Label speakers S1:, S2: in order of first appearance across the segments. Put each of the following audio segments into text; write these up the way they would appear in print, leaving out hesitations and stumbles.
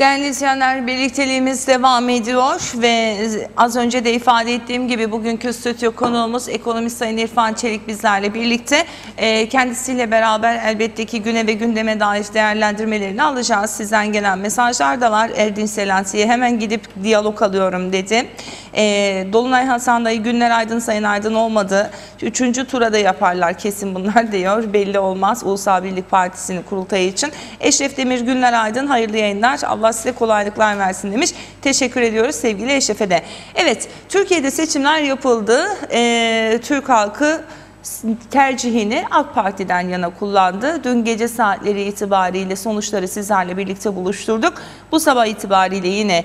S1: Değerli izleyenler, birlikteliğimiz devam ediyor ve az önce de ifade ettiğim gibi bugünkü stüdyo konuğumuz ekonomist Sayın İrfan Çelik bizlerle birlikte. Kendisiyle beraber elbette ki güne ve gündeme dair değerlendirmelerini alacağız. Sizden gelen mesajlar da var. Erdinç Selansi'ye hemen gidip diyalog alıyorum dedi. Dolunay Hasan dayı günler aydın Sayın Aydın olmadı. 3. tura da yaparlar kesin bunlar diyor. Belli olmaz Ulusal Birlik Partisi'nin kurultayı için. Eşref Demir günler aydın, hayırlı yayınlar. Allah size kolaylıklar versin demiş. Teşekkür ediyoruz sevgili Eşref'e de. Evet, Türkiye'de seçimler yapıldı. Türk halkı tercihini AK Parti'den yana kullandı. Dün gece saatleri itibariyle sonuçları sizlerle birlikte buluşturduk. Bu sabah itibariyle yine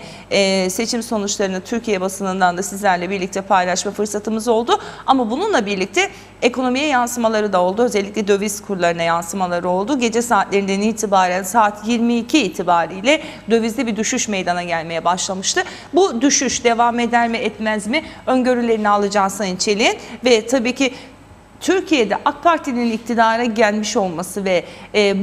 S1: seçim sonuçlarını Türkiye basınından da sizlerle birlikte paylaşma fırsatımız oldu. Ama bununla birlikte ekonomiye yansımaları da oldu. Özellikle döviz kurlarına yansımaları oldu. Gece saatlerinden itibaren saat 22 itibariyle dövizde bir düşüş meydana gelmeye başlamıştı. Bu düşüş devam eder mi etmez mi? Öngörülerini alacağız Sayın Çelik'in ve tabii ki Türkiye'de AK Parti'nin iktidara gelmiş olması ve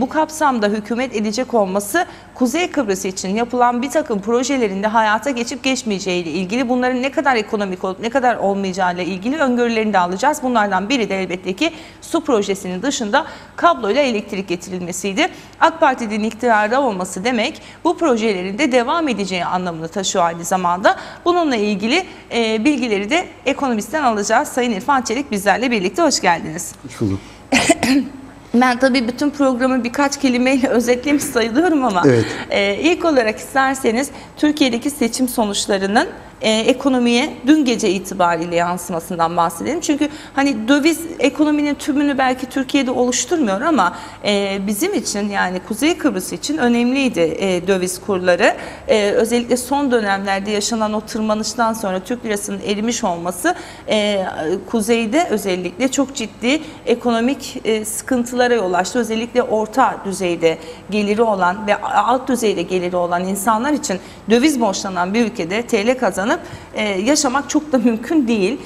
S1: bu kapsamda hükümet edecek olması Kuzey Kıbrıs için yapılan bir takım projelerin de hayata geçip geçmeyeceği ile ilgili, bunların ne kadar ekonomik olup ne kadar olmayacağı ile ilgili öngörülerini de alacağız. Bunlardan biri de elbette ki su projesinin dışında kabloyla elektrik getirilmesiydi. AK Parti'nin iktidarda olması demek bu projelerin de devam edeceği anlamını taşıyor aynı zamanda. Bununla ilgili bilgileri de ekonomistten alacağız. Sayın İrfan Çelik bizlerle birlikte, hoş geldiniz.
S2: Hoş bulduk.
S1: Ben tabii bütün programı birkaç kelimeyle özetlemiş sayılıyorum ama evet. İlk olarak isterseniz Türkiye'deki seçim sonuçlarının ekonomiye dün gece itibariyle yansımasından bahsedelim. Çünkü hani döviz ekonominin tümünü belki Türkiye'de oluşturmuyor ama bizim için, yani Kuzey Kıbrıs için önemliydi döviz kurları. Özellikle son dönemlerde yaşanan o tırmanıştan sonra Türk lirasının erimiş olması kuzeyde özellikle çok ciddi ekonomik sıkıntılara yol açtı. Özellikle orta düzeyde geliri olan ve alt düzeyde geliri olan insanlar için döviz borçlanan bir ülkede TL kazanıp yaşamak çok da mümkün değil.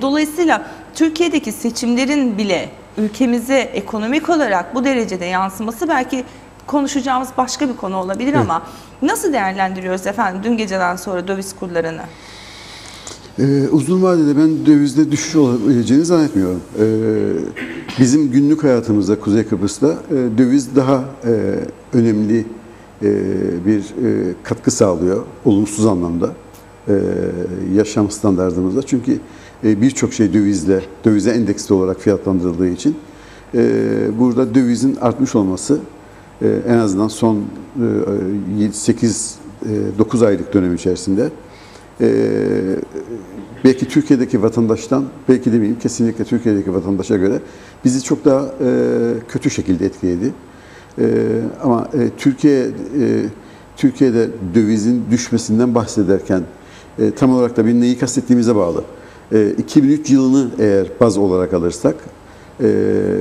S1: Dolayısıyla Türkiye'deki seçimlerin bile ülkemize ekonomik olarak bu derecede yansıması belki konuşacağımız başka bir konu olabilir ama nasıl değerlendiriyoruz efendim dün geceden sonra döviz kurlarını?
S2: Uzun vadede ben dövizde düşüş olabileceğini zannetmiyorum. Bizim günlük hayatımızda Kuzey Kıbrıs'ta döviz daha önemli bir katkı sağlıyor olumsuz anlamda yaşam standartımızda. Çünkü birçok şey dövize endeksli olarak fiyatlandırıldığı için burada dövizin artmış olması en azından son 8-9 aylık dönem içerisinde belki Türkiye'deki vatandaştan, belki demeyeyim kesinlikle Türkiye'deki vatandaşa göre bizi çok daha kötü şekilde etkiledi. Ama Türkiye'de dövizin düşmesinden bahsederken tam olarak da bir neyi kastettiğimize bağlı. 2003 yılını eğer baz olarak alırsak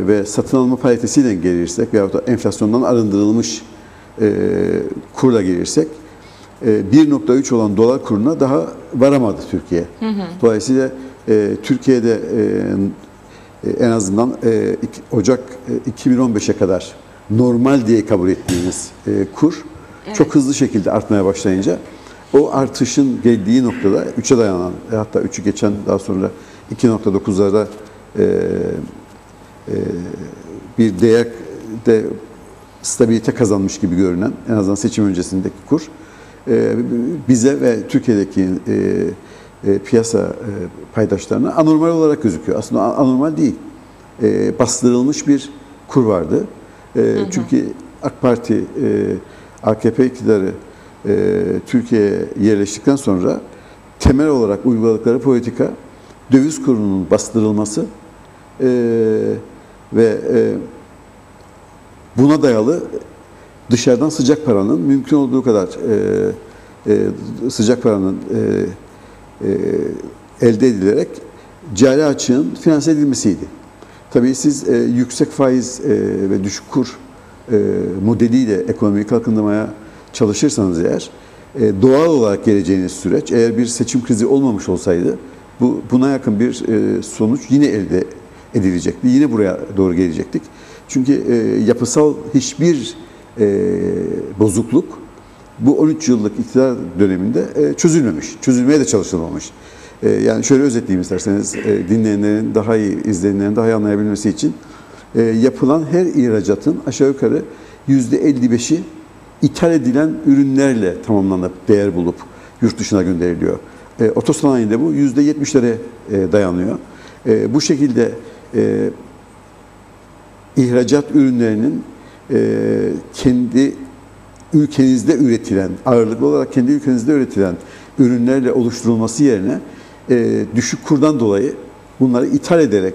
S2: ve satın alma paritesiyle gelirsek veyahut da enflasyondan arındırılmış kurla gelirsek 1.3 olan dolar kuruna daha varamadı Türkiye. Dolayısıyla Türkiye'de en azından Ocak 2015'e kadar normal diye kabul ettiğimiz kur çok hızlı şekilde artmaya başlayınca o artışın geldiği noktada 3'e dayanan, hatta 3'ü geçen daha sonra 2.9'larda bir değerde stabilite kazanmış gibi görünen, en azından seçim öncesindeki kur bize ve Türkiye'deki piyasa paydaşlarına anormal olarak gözüküyor. Aslında anormal değil. Bastırılmış bir kur vardı. Çünkü AK Parti, AKP iktidarı Türkiye'ye yerleştikten sonra temel olarak uyguladıkları politika döviz kurunun bastırılması ve buna dayalı dışarıdan sıcak paranın mümkün olduğu kadar sıcak paranın elde edilerek cari açığın finanse edilmesiydi. Tabii siz yüksek faiz ve düşük kur modeliyle ekonomiyi kalkındırmaya çalışırsanız eğer doğal olarak geleceğiniz süreç, eğer bir seçim krizi olmamış olsaydı buna yakın bir sonuç yine elde edilecekti. Yine buraya doğru gelecektik. Çünkü yapısal hiçbir bozukluk bu 13 yıllık iktidar döneminde çözülmemiş. Çözülmeye de çalışılmamış. Yani şöyle özetleyeyim isterseniz dinleyenlerin daha iyi, izleyenlerin daha iyi anlayabilmesi için yapılan her ihracatın aşağı yukarı %55'i ithal edilen ürünlerle tamamlanıp değer bulup yurt dışına gönderiliyor. Otosanayinde bu %70'lere dayanıyor. Bu şekilde ihracat ürünlerinin kendi ülkenizde üretilen, ağırlıklı olarak kendi ülkenizde üretilen ürünlerle oluşturulması yerine düşük kurdan dolayı bunları ithal ederek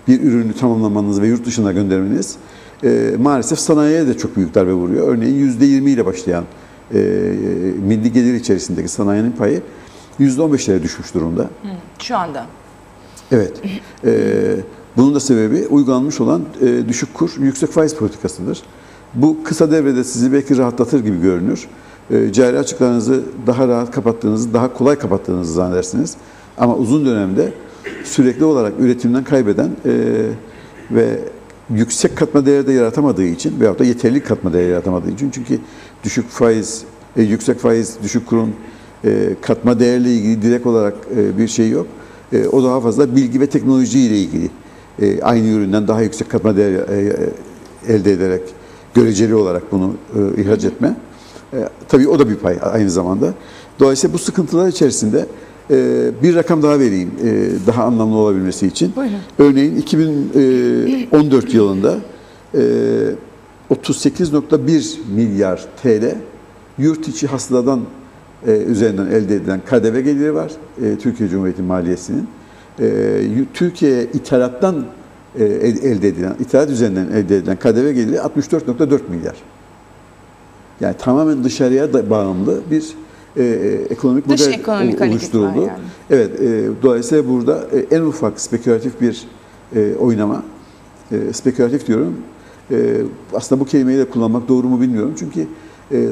S2: bir ürünü tamamlamanız ve yurt dışına göndermeniz maalesef sanayiye de çok büyük darbe vuruyor. Örneğin %20 ile başlayan milli gelir içerisindeki sanayinin payı %15'lere düşmüş durumda.
S1: Şu anda.
S2: Evet. Bunun da sebebi uygulanmış olan düşük kur, yüksek faiz politikasıdır. Bu kısa devrede sizi belki rahatlatır gibi görünür. Cari açıklarınızı daha rahat kapattığınızı, daha kolay kapattığınızı zannedersiniz. Ama uzun dönemde sürekli olarak üretimden kaybeden ve yüksek katma değer de yaratamadığı için veyahut da yeterli katma değer yaratamadığı için, çünkü düşük faiz, yüksek faiz, düşük kurun katma değerle ilgili direkt olarak bir şey yok. O daha fazla bilgi ve teknoloji ile ilgili aynı üründen daha yüksek katma değer elde ederek göreceli olarak bunu ihraç etme. Tabii o da bir pay aynı zamanda. Dolayısıyla bu sıkıntılar içerisinde bir rakam daha vereyim daha anlamlı olabilmesi için.
S1: Buyurun.
S2: Örneğin 2014 yılında 38.1 milyar TL yurt içi hasıladan üzerinden elde edilen KDV geliri var. Türkiye Cumhuriyeti Maliyesi'nin. Türkiye'ye ithalattan elde edilen, ithalat üzerinden elde edilen KDV geliri 64.4 milyar. Yani tamamen dışarıya da bağımlı bir ekonomik
S1: Dış
S2: model
S1: ekonomik
S2: oluşturuldu.
S1: hareket var yani.
S2: Evet, dolayısıyla burada en ufak spekülatif bir oynama, spekülatif diyorum. Aslında bu kelimeyi de kullanmak doğru mu bilmiyorum. Çünkü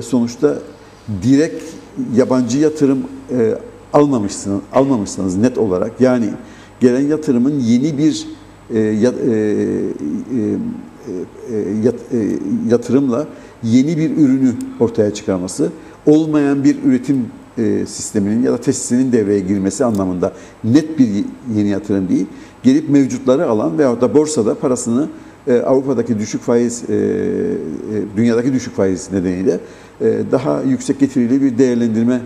S2: sonuçta direkt yabancı yatırım almamışsınız net olarak. Yani gelen yatırımın yeni bir yatırımla yeni bir ürünü ortaya çıkarması, olmayan bir üretim sisteminin ya da tesisinin devreye girmesi anlamında net bir yeni yatırım değil, gelip mevcutları alan veyahut da borsada parasını Avrupa'daki düşük faiz, dünyadaki düşük faiz nedeniyle daha yüksek getirili bir değerlendirme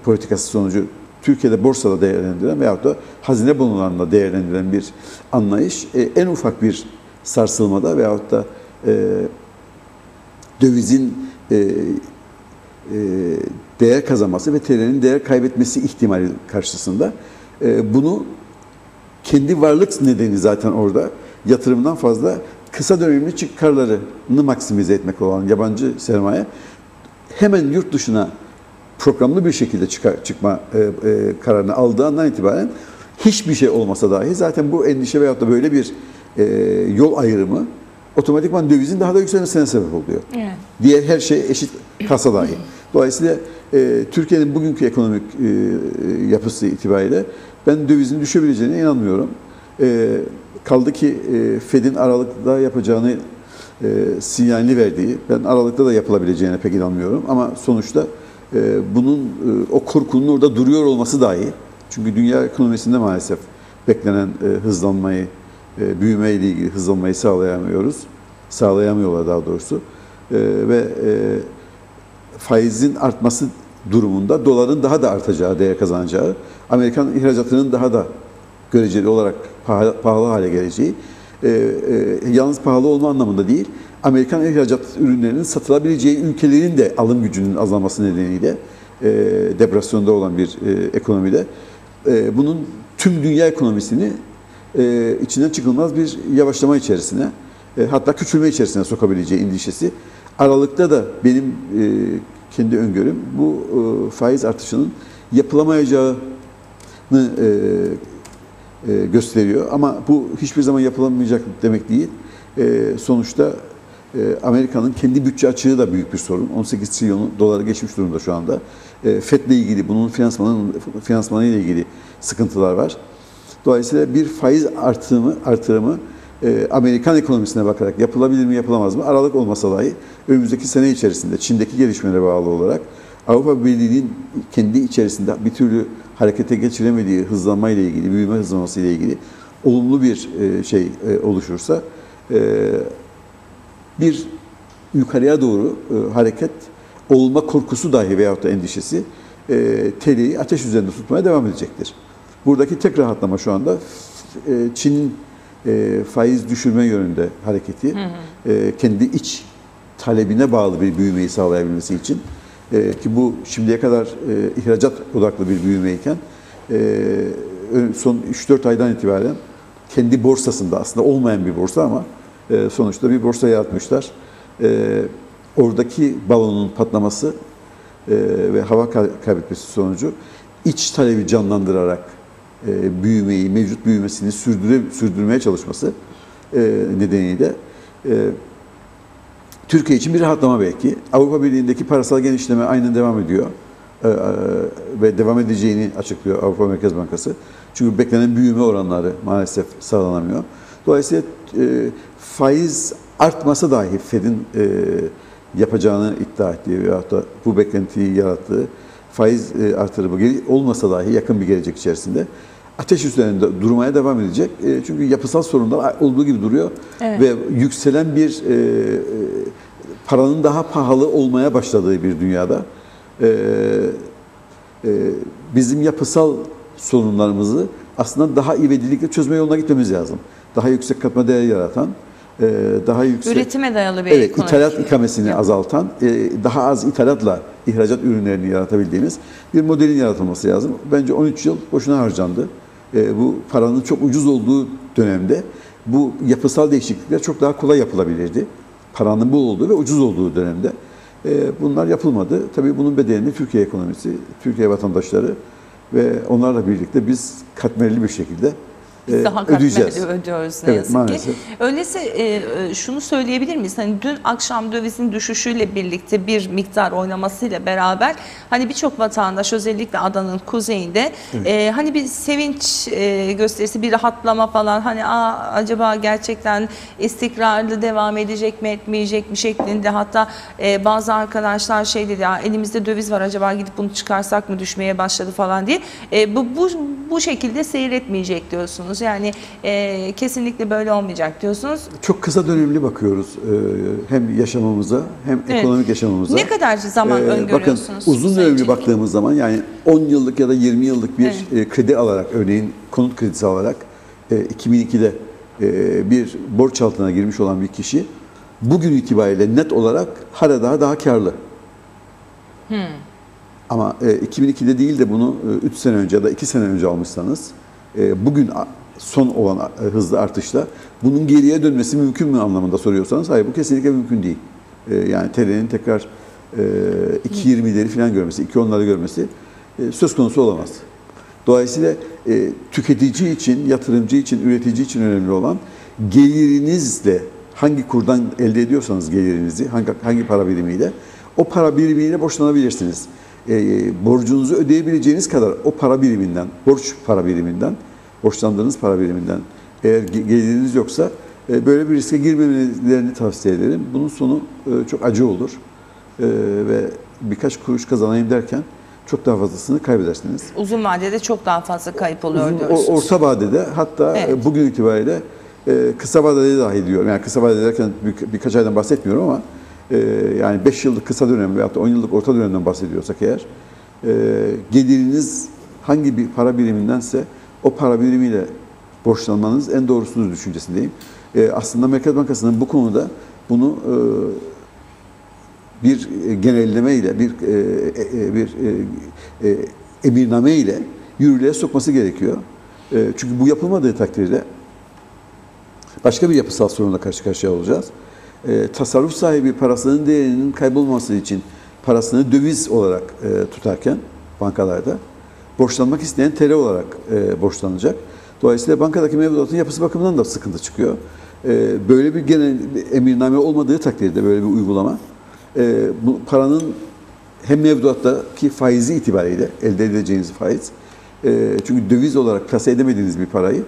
S2: politikası sonucu Türkiye'de borsada değerlendiren veyahut da hazine bonolarında değerlendiren bir anlayış en ufak bir sarsılmada veyahut da dövizin değer kazanması ve TL'nin değer kaybetmesi ihtimali karşısında bunu kendi varlık nedeni zaten orada yatırımdan fazla kısa dönemli çıkarlarını maksimize etmek olan yabancı sermaye hemen yurt dışına programlı bir şekilde çıkma kararını aldığı andan itibaren hiçbir şey olmasa dahi zaten bu endişe veyahut da böyle bir yol ayrımı otomatikman dövizin daha da yükselmesine sebep oluyor. Evet. Diğer her şey eşit kalsa dahi. Dolayısıyla Türkiye'nin bugünkü ekonomik yapısı itibariyle ben dövizin düşebileceğine inanmıyorum. Kaldı ki Fed'in Aralık'ta yapacağını sinyalini verdiği, ben Aralık'ta da yapılabileceğine pek inanmıyorum. Ama sonuçta bunun o korkunun orada duruyor olması dahi, çünkü dünya ekonomisinde maalesef beklenen hızlanmayı, büyüme ile ilgili hızlanmayı sağlayamıyorlar daha doğrusu. Ve faizin artması durumunda doların daha da artacağı, değer kazanacağı, Amerikan ihracatının daha da göreceli olarak pahalı hale geleceği, yalnız pahalı olma anlamında değil, Amerikan ihracat ürünlerinin satılabileceği ülkelerin de alım gücünün azalması nedeniyle depresyonda olan bir ekonomide bunun tüm dünya ekonomisini içinden çıkılmaz bir yavaşlama içerisine, hatta küçülme içerisine sokabileceği endişesi. Aralıkta da benim kendi öngörüm bu faiz artışının yapılamayacağını gösteriyor. Ama bu hiçbir zaman yapılamayacak demek değil. Sonuçta Amerika'nın kendi bütçe açığı da büyük bir sorun. 18 trilyon doları geçmiş durumda şu anda. FED'le ilgili, bunun finansmanı ile ilgili sıkıntılar var. Dolayısıyla bir faiz artırımı Amerikan ekonomisine bakarak yapılabilir mi yapılamaz mı? Aralık olmasa dahi önümüzdeki sene içerisinde Çin'deki gelişmelere bağlı olarak Avrupa Birliği'nin kendi içerisinde bir türlü harekete geçiremediği hızlanma ile ilgili, büyüme hızlanması ile ilgili olumlu bir oluşursa bir yukarıya doğru hareket olma korkusu dahi veyahut da endişesi TL'yi ateş üzerinde tutmaya devam edecektir. Buradaki tek rahatlama şu anda Çin'in faiz düşürme yönünde hareketi, kendi iç talebine bağlı bir büyümeyi sağlayabilmesi için ki bu şimdiye kadar ihracat odaklı bir büyümeyken son 3-4 aydan itibaren kendi borsasında aslında olmayan bir borsa ama sonuçta bir borsa yaratmışlar. Oradaki balonun patlaması ve hava kaybetmesi sonucu iç talebi canlandırarak büyümeyi, mevcut büyümesini sürdürmeye çalışması nedeniyle Türkiye için bir rahatlama belki. Avrupa Birliği'ndeki parasal genişleme aynen devam ediyor ve devam edeceğini açıklıyor Avrupa Merkez Bankası. Çünkü beklenen büyüme oranları maalesef sağlanamıyor. Dolayısıyla faiz artmasa dahi Fed'in yapacağını iddia ettiği veyahut da bu beklentiyi yarattığı faiz artırımı olmasa dahi yakın bir gelecek içerisinde ateş üzerinde durmaya devam edecek. Çünkü yapısal sorunlar olduğu gibi duruyor. Evet. Ve yükselen bir paranın daha pahalı olmaya başladığı bir dünyada bizim yapısal sorunlarımızı aslında daha ivedilikle çözme yoluna gitmemiz lazım. Daha yüksek katma değer yaratan, daha yüksek
S1: üretime dayalı bir
S2: ekonomik ithalat ikamesini azaltan, daha az ithalatla ihracat ürünlerini yaratabildiğimiz bir modelin yaratılması lazım. Bence 13 yıl boşuna harcandı. Bu paranın çok ucuz olduğu dönemde bu yapısal değişiklikler çok daha kolay yapılabilirdi. Paranın bol olduğu ve ucuz olduğu dönemde. Bunlar yapılmadı. Tabii bunun bedelini Türkiye ekonomisi, Türkiye vatandaşları ve onlarla birlikte biz katmerli bir şekilde
S1: daha
S2: ödeyeceğiz.
S1: Ödüyoruz ne
S2: evet,
S1: yazık
S2: maalesef.
S1: ki. Öyleyse şunu söyleyebilir miyiz? Hani dün akşam dövizin düşüşüyle birlikte bir miktar oynamasıyla beraber hani birçok vatandaş özellikle adanın kuzeyinde hani bir sevinç gösterisi, bir rahatlama falan hani acaba gerçekten istikrarlı devam edecek mi etmeyecek mi şeklinde, hatta bazı arkadaşlar şey dedi ya, elimizde döviz var acaba gidip bunu çıkarsak mı düşmeye başladı falan diye. Bu şekilde seyretmeyecek diyorsunuz. Yani kesinlikle böyle olmayacak diyorsunuz.
S2: Çok kısa dönemli bakıyoruz hem yaşamımıza hem ekonomik yaşamımıza.
S1: Ne kadar zaman öngörüyorsunuz?
S2: Bakın uzun dönemli baktığımız zaman yani 10 yıllık ya da 20 yıllık bir kredi alarak, örneğin konut kredisi alarak 2002'de bir borç altına girmiş olan bir kişi bugün itibariyle net olarak hala daha karlı. Ama 2002'de değil de bunu 3 sene önce ya da 2 sene önce almışsanız bugün son olan hızlı artışla bunun geriye dönmesi mümkün mü anlamında soruyorsanız hayır, bu kesinlikle mümkün değil. Yani TL'nin tekrar 2.20'leri falan görmesi, 2.10'ları görmesi söz konusu olamaz. Dolayısıyla tüketici için, yatırımcı için, üretici için önemli olan gelirinizle hangi kurdan elde ediyorsanız gelirinizi, hangi para birimiyle o para birimiyle borçlanabilirsiniz. Borcunuzu ödeyebileceğiniz kadar o para biriminden, borç para biriminden, borçlandığınız para biriminden eğer geliriniz yoksa böyle bir riske girmemelerini tavsiye ederim. Bunun sonu çok acı olur ve birkaç kuruş kazanayım derken çok daha fazlasını kaybedersiniz.
S1: Uzun vadede çok daha fazla kayıp oluyor diyorsunuz.
S2: Orta vadede hatta bugün itibariyle kısa vadede dahi diyorum. Yani kısa vadede derken birkaç aydan bahsetmiyorum ama yani 5 yıllık kısa dönem veyahut da 10 yıllık orta dönemden bahsediyorsak eğer geliriniz hangi bir para birimindense o para birimiyle borçlanmanız en doğrusudur düşüncesindeyim. Aslında Merkez Bankası'nın bu konuda bunu bir genelleme ile bir emirname ile yürürlüğe sokması gerekiyor. Çünkü bu yapılmadığı takdirde başka bir yapısal sorunla karşı karşıya olacağız. Tasarruf sahibi parasının değerinin kaybolması için parasını döviz olarak tutarken bankalarda borçlanmak isteyen TL olarak borçlanacak. Dolayısıyla bankadaki mevduatın yapısı bakımından da sıkıntı çıkıyor. Böyle bir genel emirname olmadığı takdirde böyle bir uygulama bu paranın hem mevduattaki faizi itibariyle elde edeceğiniz faiz, çünkü döviz olarak plase edemediğiniz bir parayı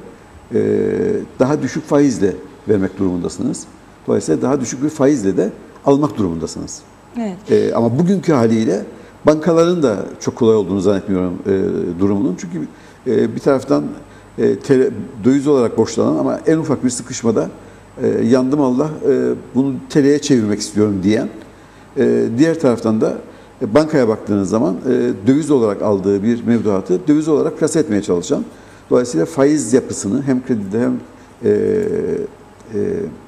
S2: daha düşük faizle vermek durumundasınız. Dolayısıyla daha düşük bir faizle de almak durumundasınız.
S1: Evet.
S2: Ama bugünkü haliyle bankaların da çok kolay olduğunu zannetmiyorum durumunun. Çünkü bir taraftan döviz olarak borçlanan ama en ufak bir sıkışmada yandım Allah bunu TL'ye çevirmek istiyorum diyen, diğer taraftan da bankaya baktığınız zaman döviz olarak aldığı bir mevduatı döviz olarak plase etmeye çalışan, dolayısıyla faiz yapısını hem kredide hem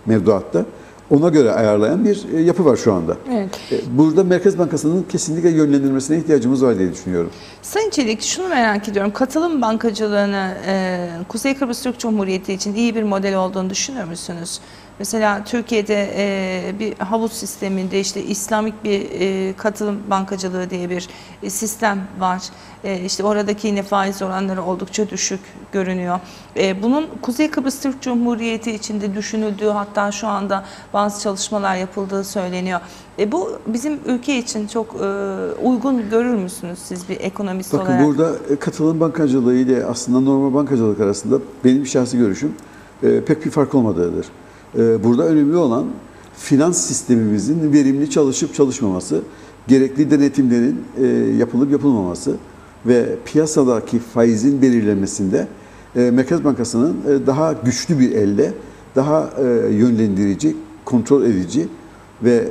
S2: mevduatta ona göre ayarlayan bir yapı var şu anda.
S1: Evet.
S2: Burada Merkez Bankası'nın kesinlikle yönlendirmesine ihtiyacımız var diye düşünüyorum.
S1: Sayın Çelik, şunu merak ediyorum. Katılım bankacılığını Kuzey Kıbrıs Türk Cumhuriyeti için iyi bir model olduğunu düşünüyor musunuz? Mesela Türkiye'de bir havuz sisteminde işte İslamik bir katılım bankacılığı diye bir sistem var. İşte oradaki yine faiz oranları oldukça düşük görünüyor. Bunun Kuzey Kıbrıs Türk Cumhuriyeti içinde düşünüldüğü, hatta şu anda bazı çalışmalar yapıldığı söyleniyor. Bu bizim ülke için çok uygun görür müsünüz siz bir ekonomist
S2: Bakın
S1: olarak?
S2: burada katılım bankacılığı ile aslında normal bankacılık arasında benim şahsi görüşüm pek bir fark olmadığıdır. Burada önemli olan finans sistemimizin verimli çalışıp çalışmaması, gerekli denetimlerin yapılıp yapılmaması ve piyasadaki faizin belirlenmesinde Merkez Bankası'nın daha güçlü bir elle, daha yönlendirici, kontrol edici ve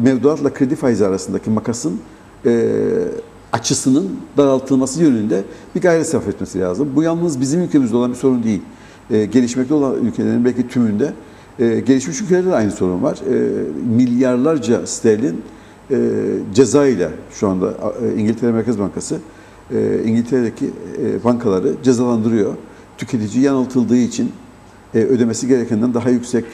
S2: mevduatla kredi faizi arasındaki makasın açısının daraltılması yönünde bir gayret sarf etmesi lazım. Bu yalnız bizim ülkemizde olan bir sorun değil. Gelişmekte olan ülkelerin belki tümünde, gelişmiş ülkelerde de aynı sorun var. Milyarlarca sterlin ceza ile şu anda İngiltere Merkez Bankası İngiltere'deki bankaları cezalandırıyor. Tüketici yanıltıldığı için, ödemesi gerekenden daha yüksek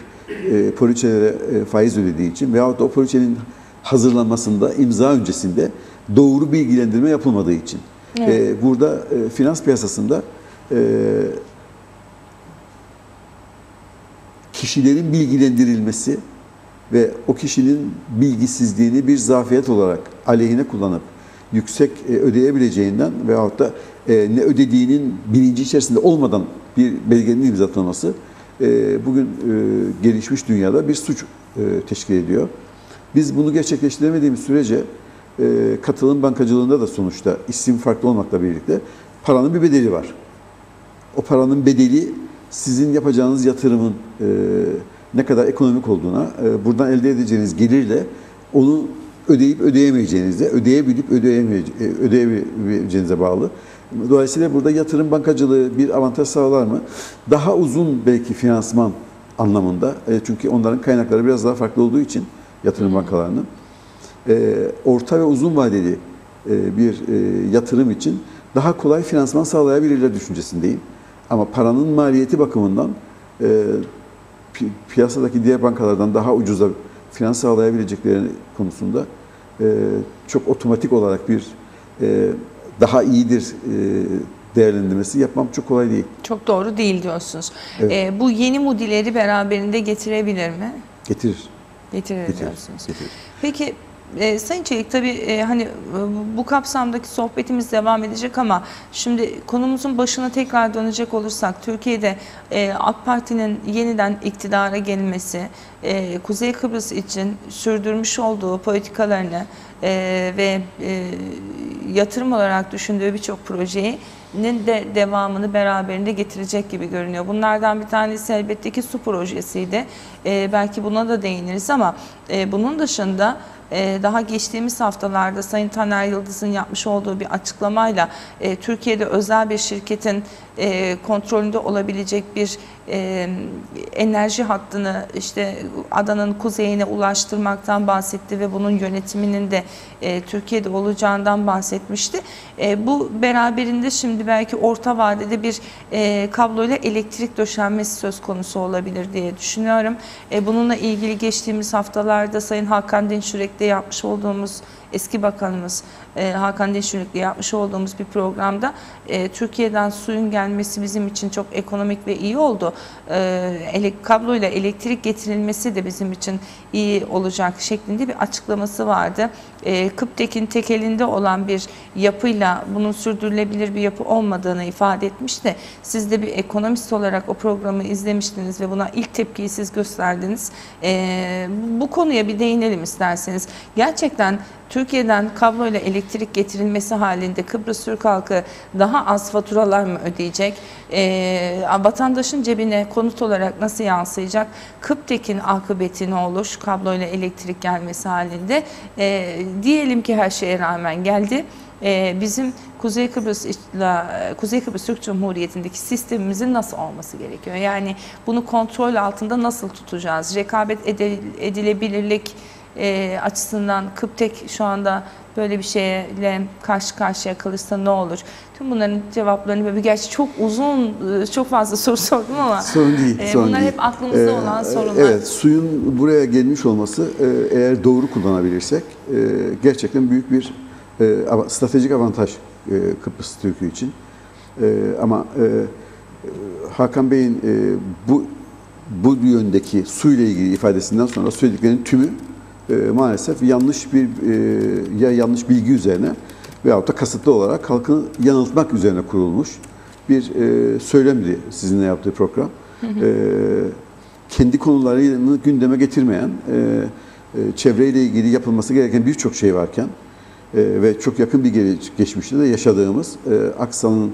S2: poliçelere faiz ödediği için veyahut da o poliçenin hazırlanmasında imza öncesinde doğru bilgilendirme yapılmadığı için. Evet. Burada finans piyasasında kişilerin bilgilendirilmesi ve o kişinin bilgisizliğini bir zafiyet olarak aleyhine kullanıp yüksek ödeyebileceğinden veyahut da ne ödediğinin bilinci içerisinde olmadan bir belgenin imzalanması bugün gelişmiş dünyada bir suç teşkil ediyor. Biz bunu gerçekleştiremediğimiz sürece katılım bankacılığında da sonuçta isim farklı olmakla birlikte paranın bir bedeli var. O paranın bedeli sizin yapacağınız yatırımın ne kadar ekonomik olduğuna, buradan elde edeceğiniz gelirle onu ödeyip ödeyemeyeceğinize, ödeyebilip ödeyemeyeceğinize bağlı. Dolayısıyla burada yatırım bankacılığı bir avantaj sağlar mı? Daha uzun belki finansman anlamında, çünkü onların kaynakları biraz daha farklı olduğu için yatırım bankalarının, orta ve uzun vadeli bir yatırım için daha kolay finansman sağlayabilirler düşüncesindeyim. Ama paranın maliyeti bakımından piyasadaki diğer bankalardan daha ucuza finans sağlayabilecekleri konusunda çok otomatik olarak bir daha iyidir değerlendirmesi yapmam çok kolay değil.
S1: Çok doğru değil diyorsunuz.
S2: Evet.
S1: Bu yeni mudileri beraberinde getirebilir mi?
S2: Getirir.
S1: Getirir diyorsunuz.
S2: Getirir.
S1: Peki Sayın Çelik, tabii hani bu kapsamdaki sohbetimiz devam edecek ama şimdi konumuzun başına tekrar dönecek olursak, Türkiye'de AK Parti'nin yeniden iktidara gelmesi, Kuzey Kıbrıs için sürdürmüş olduğu politikalarını ve yatırım olarak düşündüğü birçok projenin de devamını beraberinde getirecek gibi görünüyor. Bunlardan bir tanesi elbette ki su projesiydi. Belki buna da değiniriz ama bunun dışında daha geçtiğimiz haftalarda Sayın Taner Yıldız'ın yapmış olduğu bir açıklamayla Türkiye'de özel bir şirketin kontrolünde olabilecek bir enerji hattını işte adanın kuzeyine ulaştırmaktan bahsetti ve bunun yönetiminin de Türkiye'de olacağından bahsetmişti. Bu beraberinde şimdi belki orta vadede bir kabloyla elektrik döşenmesi söz konusu olabilir diye düşünüyorum. Bununla ilgili geçtiğimiz haftalarda Sayın Hakan Dinçürek'te yapmış olduğumuz eski bakanımız Hakan Deşürük'le yapmış olduğumuz bir programda Türkiye'den suyun gelmesi bizim için çok ekonomik ve iyi oldu. Kabloyla elektrik getirilmesi de bizim için iyi olacak şeklinde bir açıklaması vardı. Kıptek'in tekelinde olan bir yapıyla bunun sürdürülebilir bir yapı olmadığını ifade etmişti. Siz de bir ekonomist olarak o programı izlemiştiniz ve buna ilk tepkiyi siz gösterdiniz. Bu konuya bir değinelim isterseniz. Gerçekten Türkiye'den kabloyla elektrik getirilmesi halinde Kıbrıs Türk halkı daha az faturalar mı ödeyecek? Vatandaşın cebine konut olarak nasıl yansıyacak? Kıptek'in akıbeti ne olur kabloyla elektrik gelmesi halinde? Diyelim ki her şeye rağmen geldi. Bizim Kuzey Kıbrıs Türk Cumhuriyeti'ndeki sistemimizin nasıl olması gerekiyor? Yani bunu kontrol altında nasıl tutacağız? Rekabet edilebilirlik açısından Kıptek şu anda böyle bir şeyle karşı karşıya kalırsa ne olur? Tüm bunların cevaplarını böyle gerçi çok uzun, çok fazla soru sordum ama
S2: sorun değil.
S1: Bunlar hep aklımızda olan sorular.
S2: Evet, suyun buraya gelmiş olması eğer doğru kullanabilirsek gerçekten büyük bir stratejik avantaj Kıbrıs Türkiye için. Ama Hakan Bey'in bu yöndeki suyla ilgili ifadesinden sonra söylediklerinin tümü maalesef yanlış yanlış bilgi üzerine veyahut da kasıtlı olarak halkı yanıltmak üzerine kurulmuş bir söylemdi sizinle yaptığı program. Kendi konularını gündeme getirmeyen, çevreyle ilgili yapılması gereken birçok şey varken ve çok yakın bir geçmişte de yaşadığımız Aksa'nın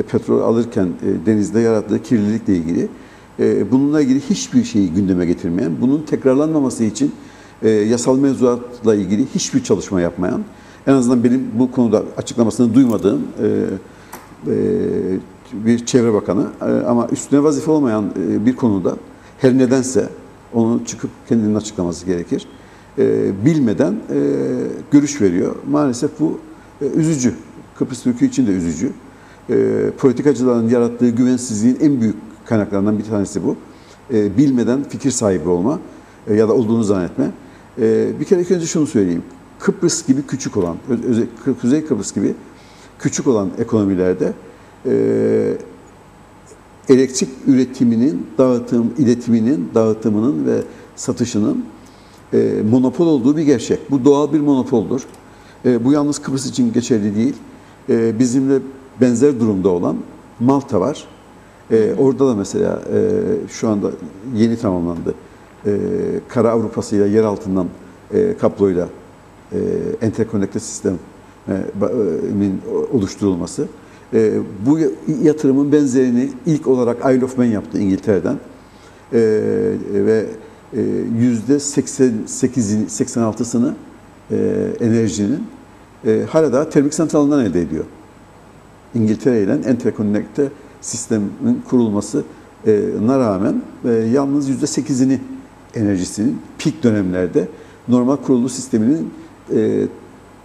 S2: petrol alırken denizde yarattığı kirlilikle ilgili bununla ilgili hiçbir şeyi gündeme getirmeyen, bunun tekrarlanmaması için yasal mevzuatla ilgili hiçbir çalışma yapmayan, en azından benim bu konuda açıklamasını duymadığım bir çevre bakanı ama üstüne vazife olmayan bir konuda her nedense onu çıkıp kendinin açıklaması gerekir. Bilmeden görüş veriyor. Maalesef bu üzücü. Kıbrıs Türkiye için de üzücü. Politikacıların yarattığı güvensizliğin en büyük kaynaklarından bir tanesi bu. Bilmeden fikir sahibi olma ya da olduğunu zannetme. Bir kere ilk önce şunu söyleyeyim. Kıbrıs gibi küçük olan, Kuzey Kıbrıs gibi küçük olan ekonomilerde elektrik üretiminin, iletiminin, dağıtımının ve satışının monopol olduğu bir gerçek. Bu doğal bir monopoldur. Bu yalnız Kıbrıs için geçerli değil. Bizimle benzer durumda olan Malta var. Orada da mesela şu anda yeni tamamlandı. Kara Avrupası ile yer altından kabloyla enterkonekte sistemin oluşturulması. Bu yatırımın benzerini ilk olarak Isle of Man yaptı İngiltere'den. Ve %86'sını enerjinin hala daha termik santralından elde ediyor. İngiltere ile enterkonekte sistemin kurulmasına rağmen yalnız %8'ini enerjisinin peak dönemlerde normal kurulu sisteminin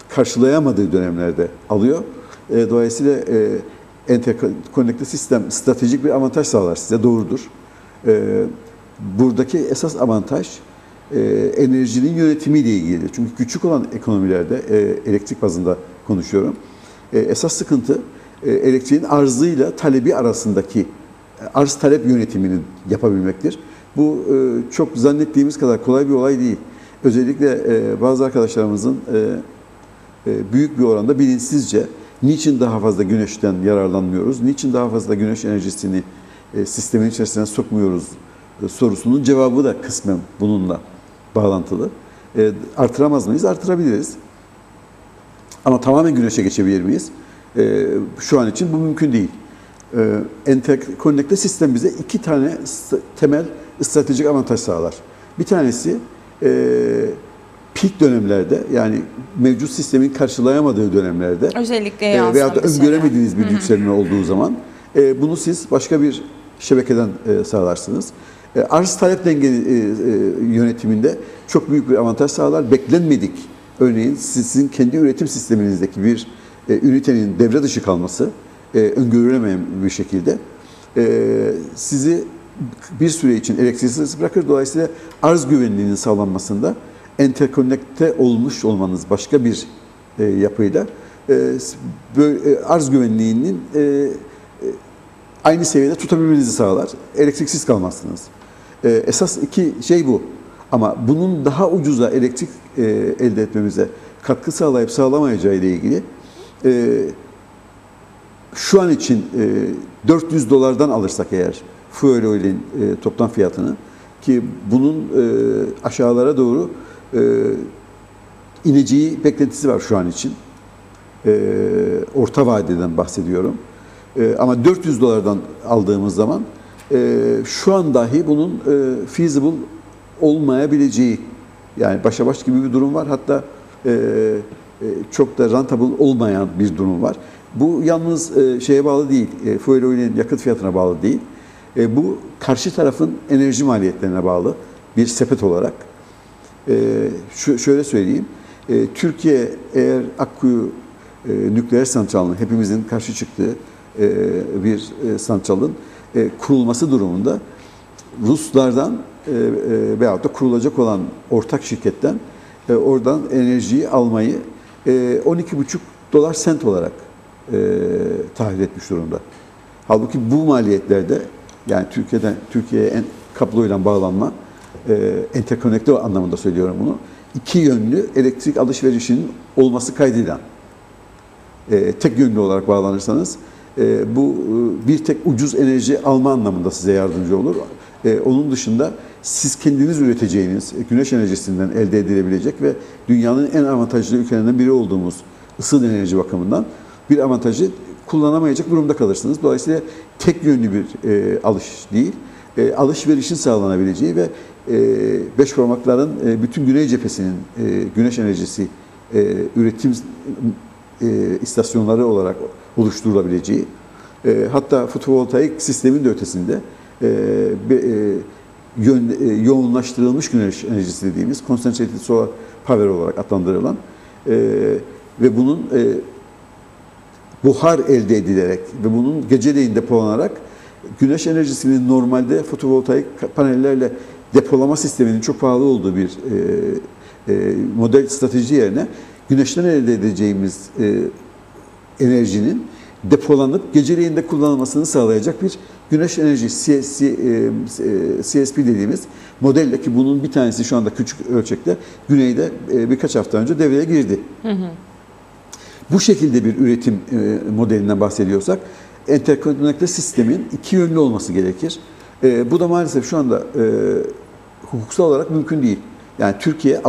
S2: karşılayamadığı dönemlerde alıyor. Dolayısıyla enterkonekte sistem stratejik bir avantaj sağlar size, doğrudur. Buradaki esas avantaj enerjinin yönetimiyle ilgilidir. Çünkü küçük olan ekonomilerde, elektrik bazında konuşuyorum, esas sıkıntı elektriğin arzıyla talebi arasındaki arz-talep yönetimini yapabilmektir. Bu çok zannettiğimiz kadar kolay bir olay değil. Özellikle bazı arkadaşlarımızın büyük bir oranda bilinçsizce niçin daha fazla güneşten yararlanmıyoruz, niçin daha fazla güneş enerjisini sistemin içerisine sokmuyoruz sorusunun cevabı da kısmen bununla bağlantılı. Artıramaz mıyız? Artırabiliriz. Ama tamamen güneşe geçebilir miyiz? Şu an için bu mümkün değil. Enterkonekte sistem bize iki tane temel stratejik avantaj sağlar. Bir tanesi peak dönemlerde, yani mevcut sistemin karşılayamadığı dönemlerde
S1: özellikle
S2: veyahut da öngöremediğiniz bir yükselme olduğu zaman bunu siz başka bir şebekeden sağlarsınız. Arz talep denge yönetiminde çok büyük bir avantaj sağlar. Beklenmedik, örneğin sizin kendi üretim sisteminizdeki bir ünitenin devre dışı kalması öngörülemeyen bir şekilde sizi bir süre için elektriksiz bırakır. Dolayısıyla arz güvenliğinin sağlanmasında enterkonekte olmuş olmanız başka bir yapıyla arz güvenliğinin aynı seviyede tutabilmenizi sağlar. Elektriksiz kalmazsınız. Esas iki şey bu. Ama bunun daha ucuza elektrik elde etmemize katkı sağlayıp sağlamayacağı ile ilgili şu an için $400 alırsak eğer fuel oil'in toplam fiyatını, ki bunun aşağılara doğru ineceği beklentisi var şu an için. Orta vadeden bahsediyorum. Ama $400 aldığımız zaman şu an dahi bunun feasible olmayabileceği, yani başa baş gibi bir durum var. Hatta çok da rentable olmayan bir durum var. Bu yalnız şeye bağlı değil, fuel oil'in yakıt fiyatına bağlı değil. Bu karşı tarafın enerji maliyetlerine bağlı bir sepet olarak. Şöyle söyleyeyim, Türkiye eğer Akkuyu nükleer santralının, hepimizin karşı çıktığı bir santralın kurulması durumunda Ruslardan veyahut da kurulacak olan ortak şirketten oradan enerjiyi almayı $12,5 sent olarak tahayyül etmiş durumda. Halbuki bu maliyetlerde, yani Türkiye'ye kabloyla bağlanma, enterkonekte anlamında söylüyorum bunu, iki yönlü elektrik alışverişinin olması kaydıyla tek yönlü olarak bağlanırsanız bu bir tek ucuz enerji alma anlamında size yardımcı olur. Onun dışında siz kendiniz üreteceğiniz güneş enerjisinden elde edilebilecek ve dünyanın en avantajlı ülkelerinden biri olduğumuz ısıl enerji bakımından bir avantajı kullanamayacak durumda kalırsınız. Dolayısıyla tek yönlü bir alış değil, alışverişin sağlanabileceği ve beş parmakların bütün güney cephesinin güneş enerjisi üretim istasyonları olarak oluşturulabileceği, hatta fotovoltaik sistemin de ötesinde yoğunlaştırılmış güneş enerjisi dediğimiz concentrated solar power olarak adlandırılan ve bunun buhar elde edilerek ve bunun geceleyin depolanarak güneş enerjisinin normalde fotovoltaik panellerle depolama sisteminin çok pahalı olduğu bir model strateji yerine güneşten elde edeceğimiz enerjinin depolanıp geceleyin de kullanılmasını sağlayacak bir güneş enerji CSP dediğimiz modelle, ki bunun bir tanesi şu anda küçük ölçekte güneyde birkaç hafta önce devreye girdi. Hı hı. Bu şekilde bir üretim modelinden bahsediyorsak enterkonekte sistemin iki yönlü olması gerekir. Bu da maalesef şu anda hukuksal olarak mümkün değil. Yani Türkiye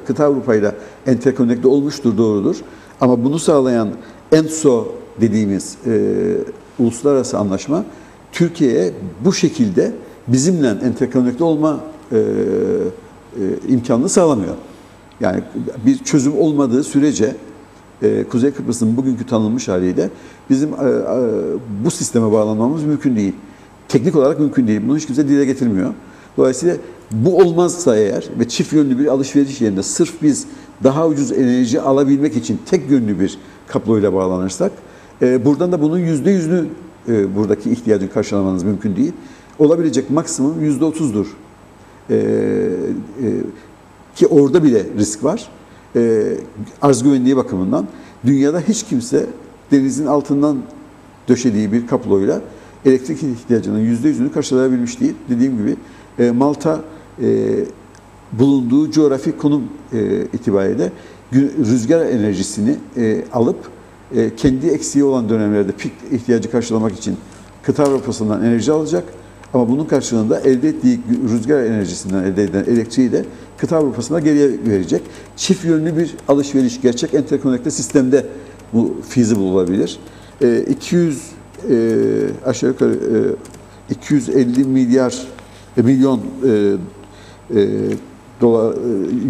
S2: kıta Avrupa ile enterkonekte olmuştur, doğrudur. Ama bunu sağlayan ENTSO dediğimiz uluslararası anlaşma Türkiye'ye bu şekilde bizimle enterkonekte olma imkanını sağlamıyor. Yani bir çözüm olmadığı sürece Kuzey Kıbrıs'ın bugünkü tanınmış haliyle bizim bu sisteme bağlanmamız mümkün değil. Teknik olarak mümkün değil. Bunu hiç kimse dile getirmiyor. Dolayısıyla bu olmazsa eğer ve çift yönlü bir alışveriş yerine sırf biz daha ucuz enerji alabilmek için tek yönlü bir kabloyla bağlanırsak, buradan da bunun %100'ünü buradaki ihtiyacını karşılamanız mümkün değil. Olabilecek maksimum %30'dur. Ki orada bile risk var. Arz güvenliği bakımından dünyada hiç kimse denizin altından döşediği bir kabloyla elektrik ihtiyacının %100'ünü karşılayabilmiş değil. Dediğim gibi Malta bulunduğu coğrafi konum itibariyle rüzgar enerjisini alıp kendi eksiği olan dönemlerde pik ihtiyacı karşılamak için kıta Avrupa'sından enerji alacak. Ama bunun karşılığında elde ettiği rüzgar enerjisinden elde edilen elektriği de kıta Avrupa'sına geriye verecek. Çift yönlü bir alışveriş, gerçek enterkonekte sistemde bu feasible olabilir. 200 aşağı yukarı 250 milyon dolar,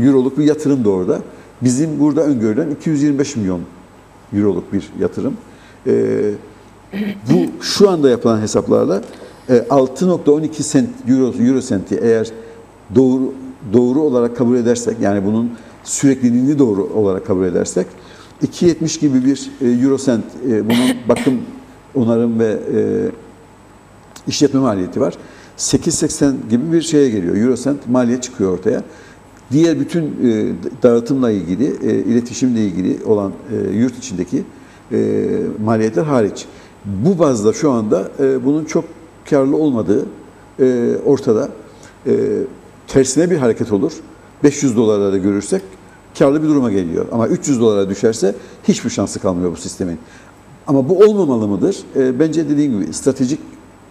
S2: euroluk bir yatırım da orada. Bizim burada öngörülen 225 milyon euroluk bir yatırım. Bu şu anda yapılan hesaplarla 6,12 sent euro senti eğer doğru olarak kabul edersek, yani bunun sürekliliğini doğru olarak kabul edersek 2,70 gibi bir euro sent, bunun bakım, onarım ve işletme maliyeti var. 8,80 gibi bir şeye geliyor. Euro sent maliyet çıkıyor ortaya. Diğer bütün dağıtımla ilgili, iletişimle ilgili olan yurt içindeki maliyetler hariç. Bu bazda şu anda bunun çok karlı olmadığı ortada. Tersine bir hareket olur. 500 dolarlarda görürsek karlı bir duruma geliyor. Ama 300 dolara düşerse hiçbir şansı kalmıyor bu sistemin. Ama bu olmamalı mıdır? Bence dediğim gibi stratejik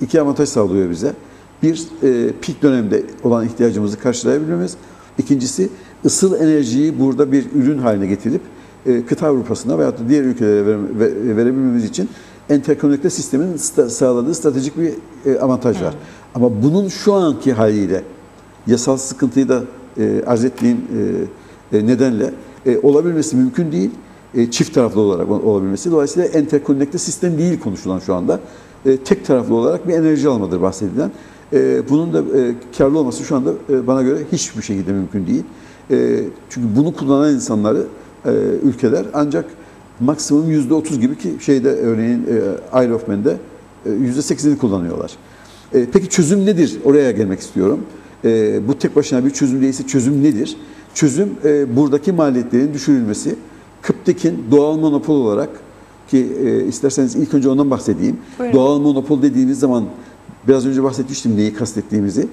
S2: iki avantaj sağlıyor bize. Bir, pik dönemde olan ihtiyacımızı karşılayabilmemiz. İkincisi, ısıl enerjiyi burada bir ürün haline getirip kıta Avrupa'sına veyahut da diğer ülkelere verebilmemiz için enterkonekte sistemin sağladığı stratejik bir avantaj var. Ama bunun şu anki haliyle yasal sıkıntıyı da arz ettiğim nedenle olabilmesi mümkün değil. Çift taraflı olarak olabilmesi. Dolayısıyla enterkonekte sistem değil konuşulan şu anda. Tek taraflı olarak bir enerji almadır bahsedilen. Bunun da karlı olması şu anda bana göre hiçbir şekilde mümkün değil. Çünkü bunu kullanan insanları ülkeler ancak maksimum %30 gibi ki şeyde örneğin Isle of Man'de %8'ini kullanıyorlar. Peki çözüm nedir? Oraya gelmek istiyorum. Bu tek başına bir çözüm değilse çözüm nedir? Çözüm buradaki maliyetlerin düşürülmesi. Kıptek'in doğal monopol olarak ki isterseniz ilk önce ondan bahsedeyim.
S1: Buyurun.
S2: Doğal monopol dediğimiz zaman biraz önce bahsetmiştim neyi kastettiğimizi.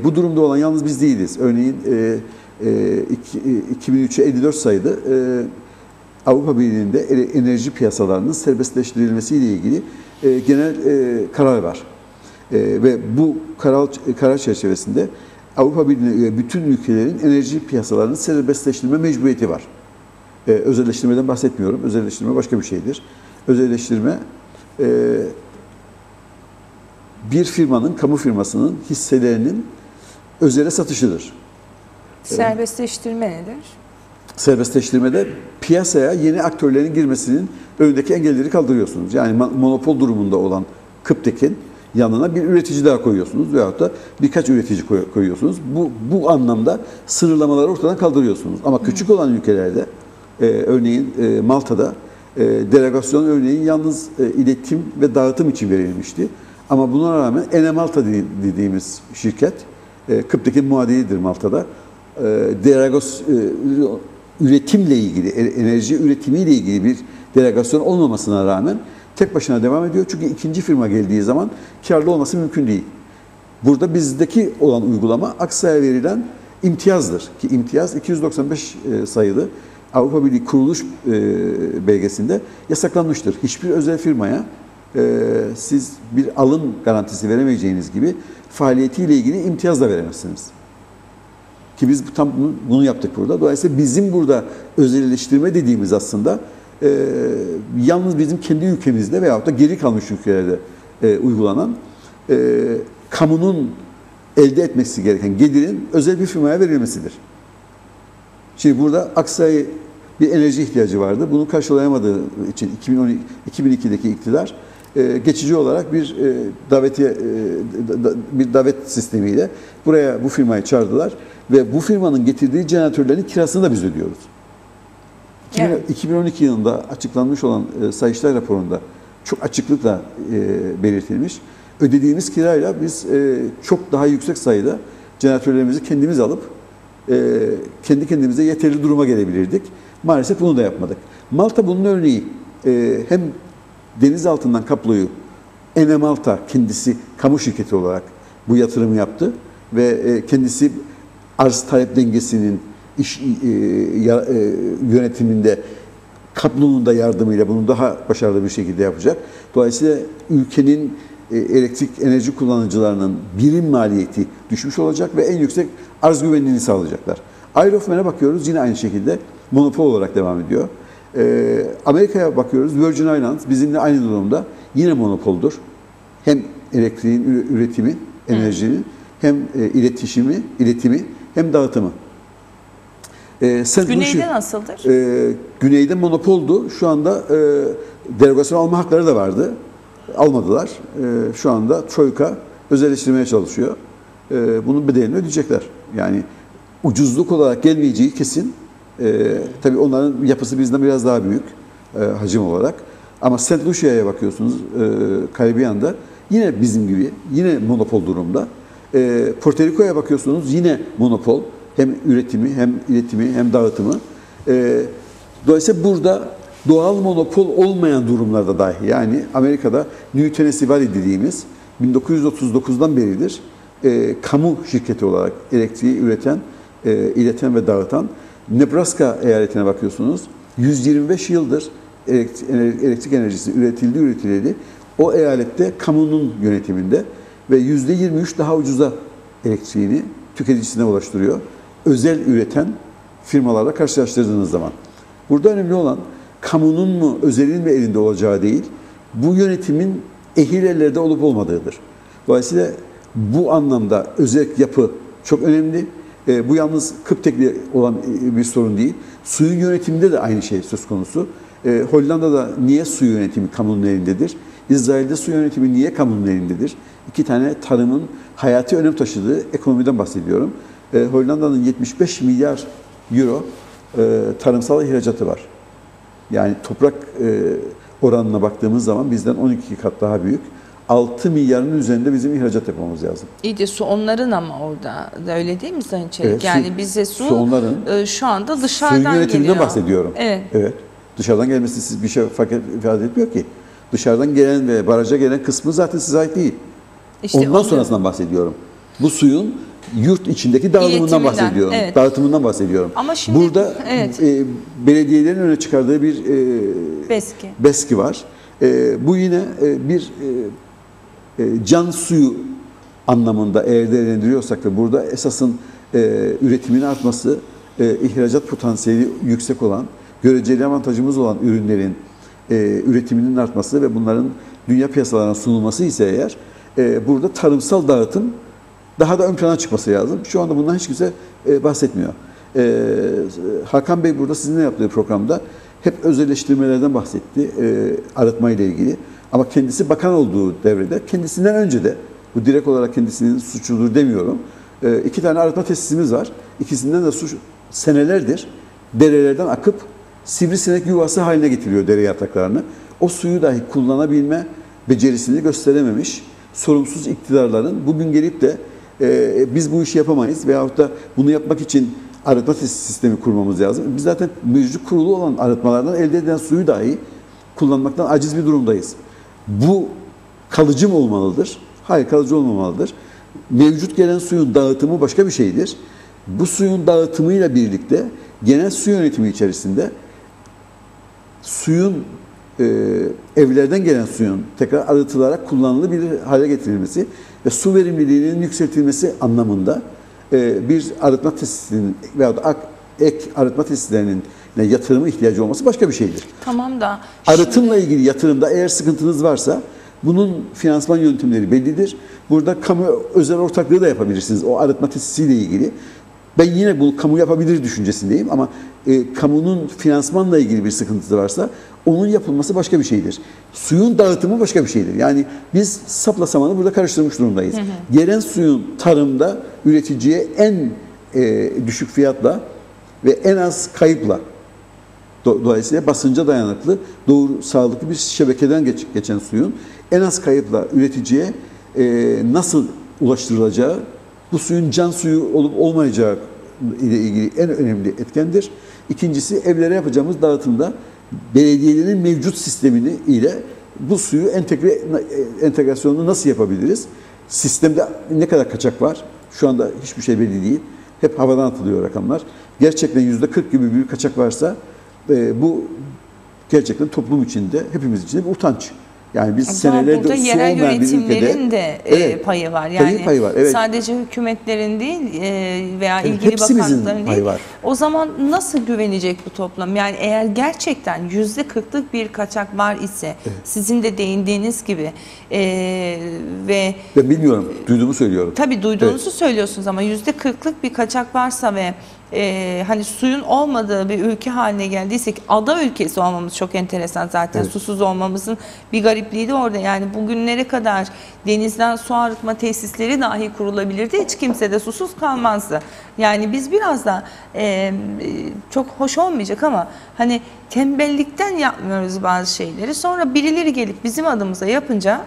S2: Bu durumda olan yalnız biz değiliz. Örneğin 2003'e 54 sayılı Avrupa Birliği'nde enerji piyasalarının serbestleştirilmesiyle ilgili genel karar var. Ve bu karar çerçevesinde Avrupa Birliği'ne bütün ülkelerin enerji piyasalarını serbestleştirme mecburiyeti var. Özelleştirmeden bahsetmiyorum. Özelleştirme başka bir şeydir. Özelleştirme bir firmanın, kamu firmasının hisselerinin özele satışıdır.
S1: Serbestleştirme nedir?
S2: Serbestleştirmede piyasaya yeni aktörlerin girmesinin önündeki engelleri kaldırıyorsunuz. Yani monopol durumunda olan Kıptek'in yanına bir üretici daha koyuyorsunuz veyahut da birkaç üretici koyuyorsunuz. Bu anlamda sınırlamaları ortadan kaldırıyorsunuz. Ama küçük olan ülkelerde örneğin Malta'da delegasyon örneğin yalnız iletim ve dağıtım için verilmişti. Ama buna rağmen Enemalta dediğimiz şirket Kıptek'in muadilidir Malta'da. Üretimle ilgili, enerji üretimiyle ilgili bir delegasyon olmamasına rağmen tek başına devam ediyor. Çünkü ikinci firma geldiği zaman karlı olması mümkün değil. Burada bizdeki olan uygulama Aksa'ya verilen imtiyazdır. Ki imtiyaz 295 sayılı Avrupa Birliği kuruluş belgesinde yasaklanmıştır. Hiçbir özel firmaya siz bir alım garantisi veremeyeceğiniz gibi faaliyetiyle ilgili imtiyaz da veremezsiniz. Ki biz tam bunu yaptık burada. Dolayısıyla bizim burada özelleştirme dediğimiz aslında yalnız bizim kendi ülkemizde veyahut da geri kalmış ülkelerde uygulanan kamunun elde etmesi gereken gelirin özel bir firmaya verilmesidir. Şimdi burada Aksa'ya bir enerji ihtiyacı vardı. Bunu karşılayamadığı için 2002'deki iktidar geçici olarak bir davet sistemiyle buraya bu firmayı çağırdılar ve bu firmanın getirdiği jeneratörlerin kirasını da biz ödüyoruz.
S1: Evet.
S2: 2012 yılında açıklanmış olan Sayıştay raporunda çok açıklıkla belirtilmiş. Ödediğimiz kirayla biz çok daha yüksek sayıda jeneratörlerimizi kendimiz alıp kendi kendimize yeterli duruma gelebilirdik. Maalesef bunu da yapmadık. Malta bunun örneği. Hem deniz altından kabloyu Enemalta kendisi kamu şirketi olarak bu yatırımı yaptı ve kendisi arz talep dengesinin yönetiminde kablonun da yardımıyla bunu daha başarılı bir şekilde yapacak. Dolayısıyla ülkenin elektrik enerji kullanıcılarının birim maliyeti düşmüş olacak ve en yüksek arz güvenliğini sağlayacaklar. Isle of Man'e bakıyoruz yine aynı şekilde monopol olarak devam ediyor. Amerika'ya bakıyoruz Virgin Islands bizimle aynı durumda yine monopoldur. Hem elektriğin üretimi, enerjinin hem iletimi hem dağıtımı.
S1: Güneyde nasıldır?
S2: Güneyde monopoldu. Şu anda derogasyon alma hakları da vardı. Almadılar. Şu anda Troika özelleştirmeye çalışıyor. Bunun bedelini ödeyecekler. Yani ucuzluk olarak gelmeyeceği kesin. Tabii onların yapısı bizden biraz daha büyük hacim olarak. Ama St. Lucia'ya bakıyorsunuz Karibiyan'da yine bizim gibi yine monopol durumda. Porto Rico'ya bakıyorsunuz yine monopol. Hem üretimi, hem iletimi, hem dağıtımı. Dolayısıyla burada doğal monopol olmayan durumlarda dahi, yani Amerika'da New Tennessee Valley dediğimiz 1939'dan beridir kamu şirketi olarak elektriği üreten, ileten ve dağıtan. Nebraska eyaletine bakıyorsunuz, 125 yıldır elektrik enerjisi üretildi. O eyalette kamunun yönetiminde ve %23 daha ucuza elektriğini tüketicisine ulaştırıyor. Özel üreten firmalarla karşılaştırdığınız zaman. Burada önemli olan kamunun mu, özelin mi elinde olacağı değil, bu yönetimin ehil ellerde olup olmadığıdır. Dolayısıyla bu anlamda özel yapı çok önemli. Bu yalnız Kıptek'le olan bir sorun değil. Suyun yönetiminde de aynı şey söz konusu. Hollanda'da niye su yönetimi kamunun elindedir? İsrail'de su yönetimi niye kamunun elindedir? İki tane tarımın hayati önem taşıdığı ekonomiden bahsediyorum. Hollanda'nın 75 milyar euro tarımsal ihracatı var. Yani toprak oranına baktığımız zaman bizden 12 kat daha büyük. 6 milyarın üzerinde bizim ihracat yapmamız lazım.
S1: İyi de su onların ama orada da öyle değil mi Sayın Çelik?
S2: Evet,
S1: yani bize su
S2: onların,
S1: şu anda dışarıdan
S2: suyun yönetiminden
S1: geliyor.
S2: bahsediyorum.
S1: Evet.
S2: Dışarıdan gelmesi siz bir şey ifade etmiyor ki. Dışarıdan gelen ve baraja gelen kısmı zaten size ait değil.
S1: İşte
S2: ondan sonrasından bahsediyorum. Bu suyun yurt içindeki dağılımından bahsediyorum.
S1: Evet.
S2: Dağıtımından bahsediyorum.
S1: Ama şimdi,
S2: burada belediyelerin öne çıkardığı bir BESKİ var. Bu yine bir can suyu anlamında eğer değerlendiriyorsak ve burada esasın üretimin artması, ihracat potansiyeli yüksek olan, göreceli avantajımız olan ürünlerin üretiminin artması ve bunların dünya piyasalarına sunulması ise eğer burada tarımsal dağıtım daha da ön plana çıkması lazım. Şu anda bundan hiç kimse bahsetmiyor. Hakan Bey burada sizinle yaptığı programda hep özelleştirmelerden bahsetti arıtma ile ilgili. Ama kendisi bakan olduğu devrede kendisinden önce de, bu direkt olarak kendisinin suçudur demiyorum, 2 tane arıtma tesisimiz var. İkisinden de su senelerdir derelerden akıp sivrisinek yuvası haline getiriyor dere yataklarını. O suyu dahi kullanabilme becerisini gösterememiş sorumsuz iktidarların bugün gelip de biz bu işi yapamayız veyahut da bunu yapmak için arıtma sistemi kurmamız lazım. Biz zaten mevcut kurulu olan arıtmalardan elde edilen suyu dahi kullanmaktan aciz bir durumdayız. Bu kalıcı mı olmalıdır? Hayır, kalıcı olmamalıdır. Mevcut gelen suyun dağıtımı başka bir şeydir. Bu suyun dağıtımıyla birlikte genel su yönetimi içerisinde suyun evlerden gelen suyun tekrar arıtılarak kullanılabilir hale getirilmesi ve su verimliliğinin yükseltilmesi anlamında bir arıtma tesisinin veya da ek arıtma tesislerinin yatırıma ihtiyacı olması başka bir şeydir.
S1: Tamam da
S2: arıtımla ilgili yatırımda eğer sıkıntınız varsa bunun finansman yöntemleri bellidir. Burada kamu özel ortaklığı da yapabilirsiniz o arıtma tesisiyle ilgili. Ben yine bu kamu yapabilir düşüncesindeyim ama kamunun finansmanla ilgili bir sıkıntısı varsa onun yapılması başka bir şeydir. Suyun dağıtımı başka bir şeydir. Yani biz sapla samanı burada karıştırmış durumdayız. Gelen suyun tarımda üreticiye en düşük fiyatla ve en az kayıpla, dolayısıyla basınca dayanıklı, doğru, sağlıklı bir şebekeden geçen suyun en az kayıpla üreticiye nasıl ulaştırılacağı, bu suyun can suyu olup olmayacağı ile ilgili en önemli etkendir. İkincisi, evlere yapacağımız dağıtımda belediyelerin mevcut sistemini ile bu suyu entegrasyonunu nasıl yapabiliriz? Sistemde ne kadar kaçak var? Şu anda hiçbir şey belli değil. Hep havadan atılıyor rakamlar. Gerçekten %40 gibi bir kaçak varsa bu gerçekten toplum içinde, hepimiz için de bir utanç. Yani biz senelerdir
S1: burada
S2: su
S1: yerel
S2: olmayan bir ülkede
S1: yönetimlerin de payı var. Yani
S2: payı var, evet.
S1: Sadece hükümetlerin değil veya ilgili
S2: hepsimizin
S1: bakanlıkların
S2: payı
S1: değil.
S2: var.
S1: O zaman nasıl güvenecek bu toplum? Yani eğer gerçekten %40'lık bir kaçak var ise sizin de değindiğiniz gibi ve
S2: ben bilmiyorum, duyduğumu söylüyorum.
S1: tabii duyduğunuzu söylüyorsunuz ama %40'lık bir kaçak varsa ve hani suyun olmadığı bir ülke haline geldiysek, ada ülkesi olmamız çok enteresan zaten.
S2: Evet.
S1: Susuz olmamızın bir garipliği de orada. Yani bugünlere kadar denizden su arıtma tesisleri dahi kurulabilirdi. Hiç kimse de susuz kalmazdı. Yani biz biraz da çok hoş olmayacak ama hani tembellikten yapmıyoruz bazı şeyleri. Sonra birileri gelip bizim adımıza yapınca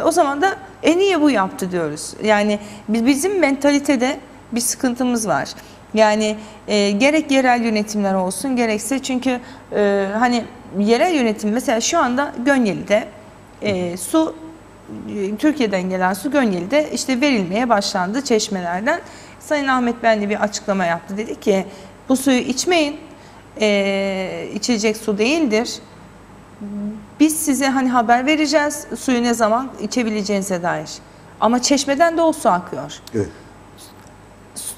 S1: o zaman da niye bu yaptı diyoruz. Yani bizim mentalitede bir sıkıntımız var. Yani gerek yerel yönetimler olsun gerekse çünkü hani yerel yönetim mesela şu anda Gönyeli'de su Türkiye'den gelen su Gönyeli'de işte verilmeye başlandı çeşmelerden. Sayın Ahmet Benli bir açıklama yaptı. Dedi ki bu suyu içmeyin. İçecek su değildir. Biz size hani haber vereceğiz suyu ne zaman içebileceğinize dair. Ama çeşmeden de o su akıyor.
S2: Evet.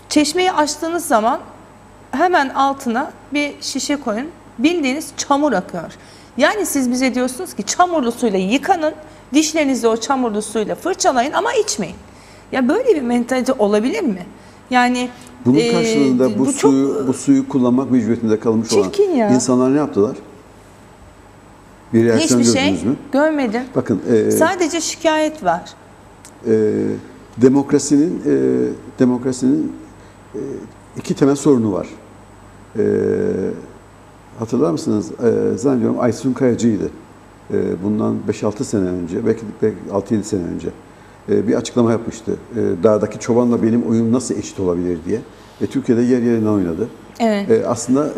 S1: Çeşmeyi açtığınız zaman hemen altına bir şişe koyun. Bildiğiniz çamur akıyor. Yani siz bize diyorsunuz ki çamurlu suyla yıkanın, dişlerinizi o çamurlu suyla fırçalayın ama içmeyin. Ya böyle bir mentalite olabilir mi? Yani
S2: bunun karşılığında bu suyu kullanmak mecburiyetinde kalmış olan insanlar ne yaptılar? Bir reaksiyon
S1: hiçbir
S2: gördünüz mü?
S1: Görmedim.
S2: Bakın
S1: sadece şikayet var.
S2: Demokrasinin iki temel sorunu var. Hatırlar mısınız? Zannediyorum Aysun Kayacı'ydı. Bundan 5-6 sene önce, belki 6-7 sene önce bir açıklama yapmıştı. Dağdaki çobanla benim oyun nasıl eşit olabilir diye. Türkiye'de yer yerine oynadı.
S1: Evet.
S2: Aslında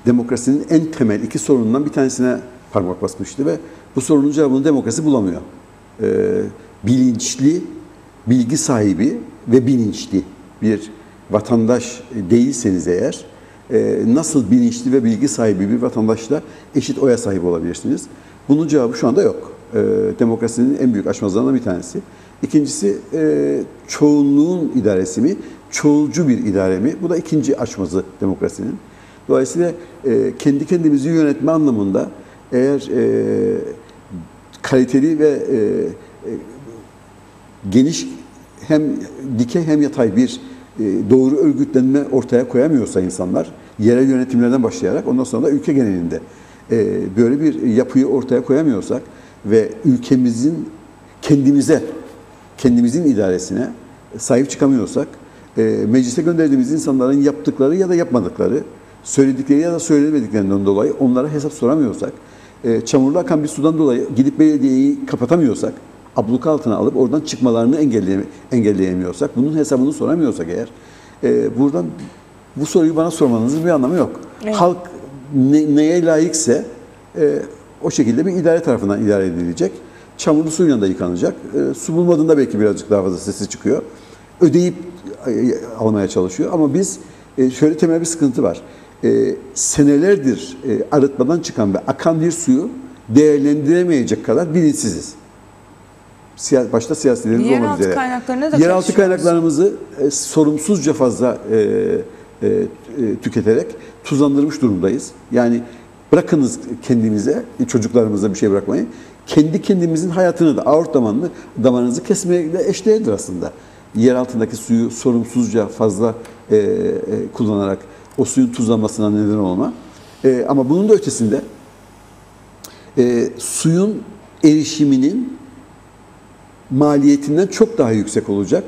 S2: demokrasinin en temel iki sorunundan bir tanesine parmak basmıştı ve bu sorunun cevabını demokrasi bulamıyor. Bilinçli, bilgi sahibi ve bilinçli bir vatandaş değilseniz eğer nasıl bilinçli ve bilgi sahibi bir vatandaşla eşit oya sahip olabilirsiniz? Bunun cevabı şu anda yok. Demokrasinin en büyük aşmazlarından bir tanesi. İkincisi çoğunluğun idaresi mi? Çoğulcu bir idare mi? Bu da ikinci aşmazı demokrasinin. Dolayısıyla kendi kendimizi yönetme anlamında eğer kaliteli ve geniş hem dikey hem yatay bir doğru örgütlenme ortaya koyamıyorsa insanlar, yerel yönetimlerden başlayarak ondan sonra da ülke genelinde böyle bir yapıyı ortaya koyamıyorsak ve ülkemizin kendimizin idaresine sahip çıkamıyorsak, meclise gönderdiğimiz insanların yaptıkları ya da yapmadıkları, söyledikleri ya da söylemediklerinden dolayı onlara hesap soramıyorsak, çamurlu akan bir sudan dolayı gidip belediyeyi kapatamıyorsak, abluka altına alıp oradan çıkmalarını engelleyemiyorsak, bunun hesabını soramıyorsak eğer, buradan bu soruyu bana sormanızın bir anlamı yok. Evet. Halk neye layıkse o şekilde bir idare tarafından idare edilecek. Çamurlu suyla da yıkanacak. Su bulmadığında belki birazcık daha fazla sesi çıkıyor. Ödeyip almaya çalışıyor. Ama biz şöyle temel bir sıkıntı var. Senelerdir arıtmadan çıkan ve akan bir suyu değerlendiremeyecek kadar bilinçsiziz. Başta siyasilerimiz olmak üzere. Yeraltı kaynaklarımızı sorumsuzca fazla tüketerek tuzlandırmış durumdayız. Yani bırakınız kendimize, çocuklarımıza bir şey bırakmayı, kendi kendimizin hayatını da aort damarınızı kesmeyle eşdeğerdir aslında. Yer altındaki suyu sorumsuzca fazla kullanarak o suyun tuzlanmasına neden olma. Ama bunun da ötesinde suyun erişiminin maliyetinden çok daha yüksek olacak.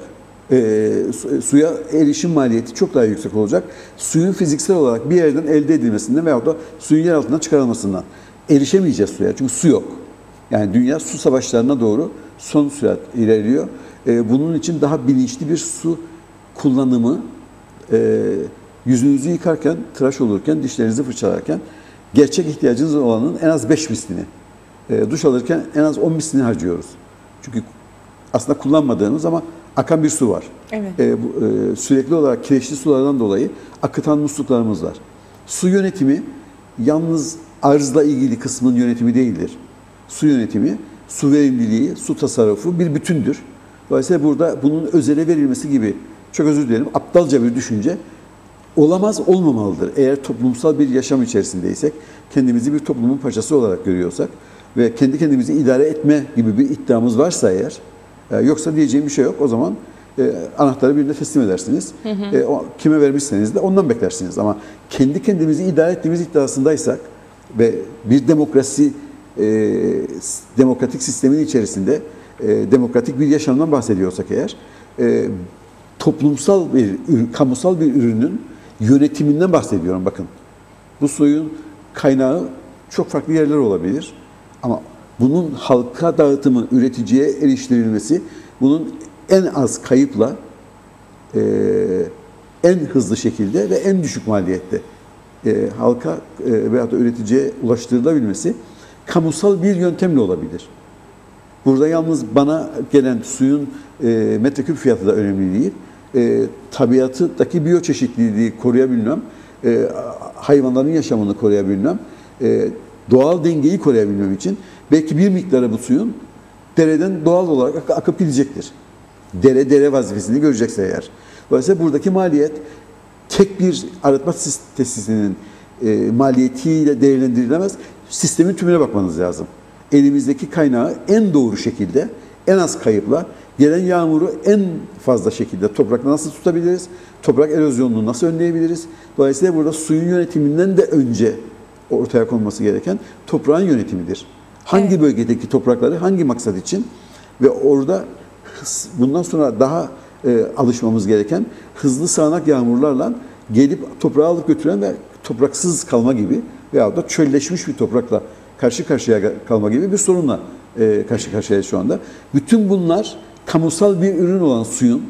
S2: Suya erişim maliyeti çok daha yüksek olacak. Suyun fiziksel olarak bir yerden elde edilmesinden veyahut da suyun yer altından çıkarılmasından erişemeyeceğiz suya. Çünkü su yok. Yani dünya su savaşlarına doğru son sürat ilerliyor. Bunun için daha bilinçli bir su kullanımı, yüzünüzü yıkarken, tıraş olurken, dişlerinizi fırçalarken gerçek ihtiyacınız olanın en az 5 mislini, duş alırken en az 10 mislini harcıyoruz. Çünkü aslında kullanmadığımız ama akan bir su var. Evet. Sürekli olarak kireçli sulardan dolayı akıtan musluklarımız var. Su yönetimi yalnız arzla ilgili kısmın yönetimi değildir. Su yönetimi, su verimliliği, su tasarrufu bir bütündür. Dolayısıyla burada bunun özele verilmesi gibi, çok özür dilerim, aptalca bir düşünce olamaz, olmamalıdır. Eğer toplumsal bir yaşam içerisindeysek, kendimizi bir toplumun parçası olarak görüyorsak ve kendi kendimizi idare etme gibi bir iddiamız varsa eğer, yoksa diyeceğim bir şey yok. O zaman anahtarı birine teslim edersiniz. Kime vermişseniz de ondan beklersiniz. Ama kendi kendimizi idare ettiğimiz iddiasındaysak ve bir demokratik sistemin içerisinde demokratik bir yaşamdan bahsediyorsak eğer, toplumsal bir, kamusal bir ürünün yönetiminden bahsediyorum. Bakın, bu suyun kaynağı çok farklı yerler olabilir. Ama bunun halka dağıtımı, üreticiye eriştirilmesi, bunun en az kayıpla, en hızlı şekilde ve en düşük maliyette halka veyahut da üreticiye ulaştırılabilmesi kamusal bir yöntemle olabilir. Burada yalnız bana gelen suyun metreküp fiyatı da önemli değil. Tabiattaki biyoçeşitliliği koruyabilmem, hayvanların yaşamını koruyabilmem, doğal dengeyi koruyabilmem için belki bir miktarı bu suyun dereden doğal olarak akıp gidecektir. Dere vazifesini görecekse eğer. Dolayısıyla buradaki maliyet tek bir arıtma tesisinin maliyetiyle değerlendirilemez. Sistemin tümüne bakmanız lazım. Elimizdeki kaynağı en doğru şekilde, en az kayıpla, gelen yağmuru en fazla şekilde toprakla nasıl tutabiliriz? Toprak erozyonunu nasıl önleyebiliriz? Dolayısıyla burada suyun yönetiminden de önce ortaya konması gereken toprağın yönetimidir. Hangi bölgedeki toprakları hangi maksat için ve orada bundan sonra daha alışmamız gereken hızlı sağanak yağmurlarla gelip toprağı alıp götüren ve topraksız kalma gibi veyahut da çölleşmiş bir toprakla karşı karşıya kalma gibi bir sorunla karşı karşıyayız şu anda. Bütün bunlar kamusal bir ürün olan suyun,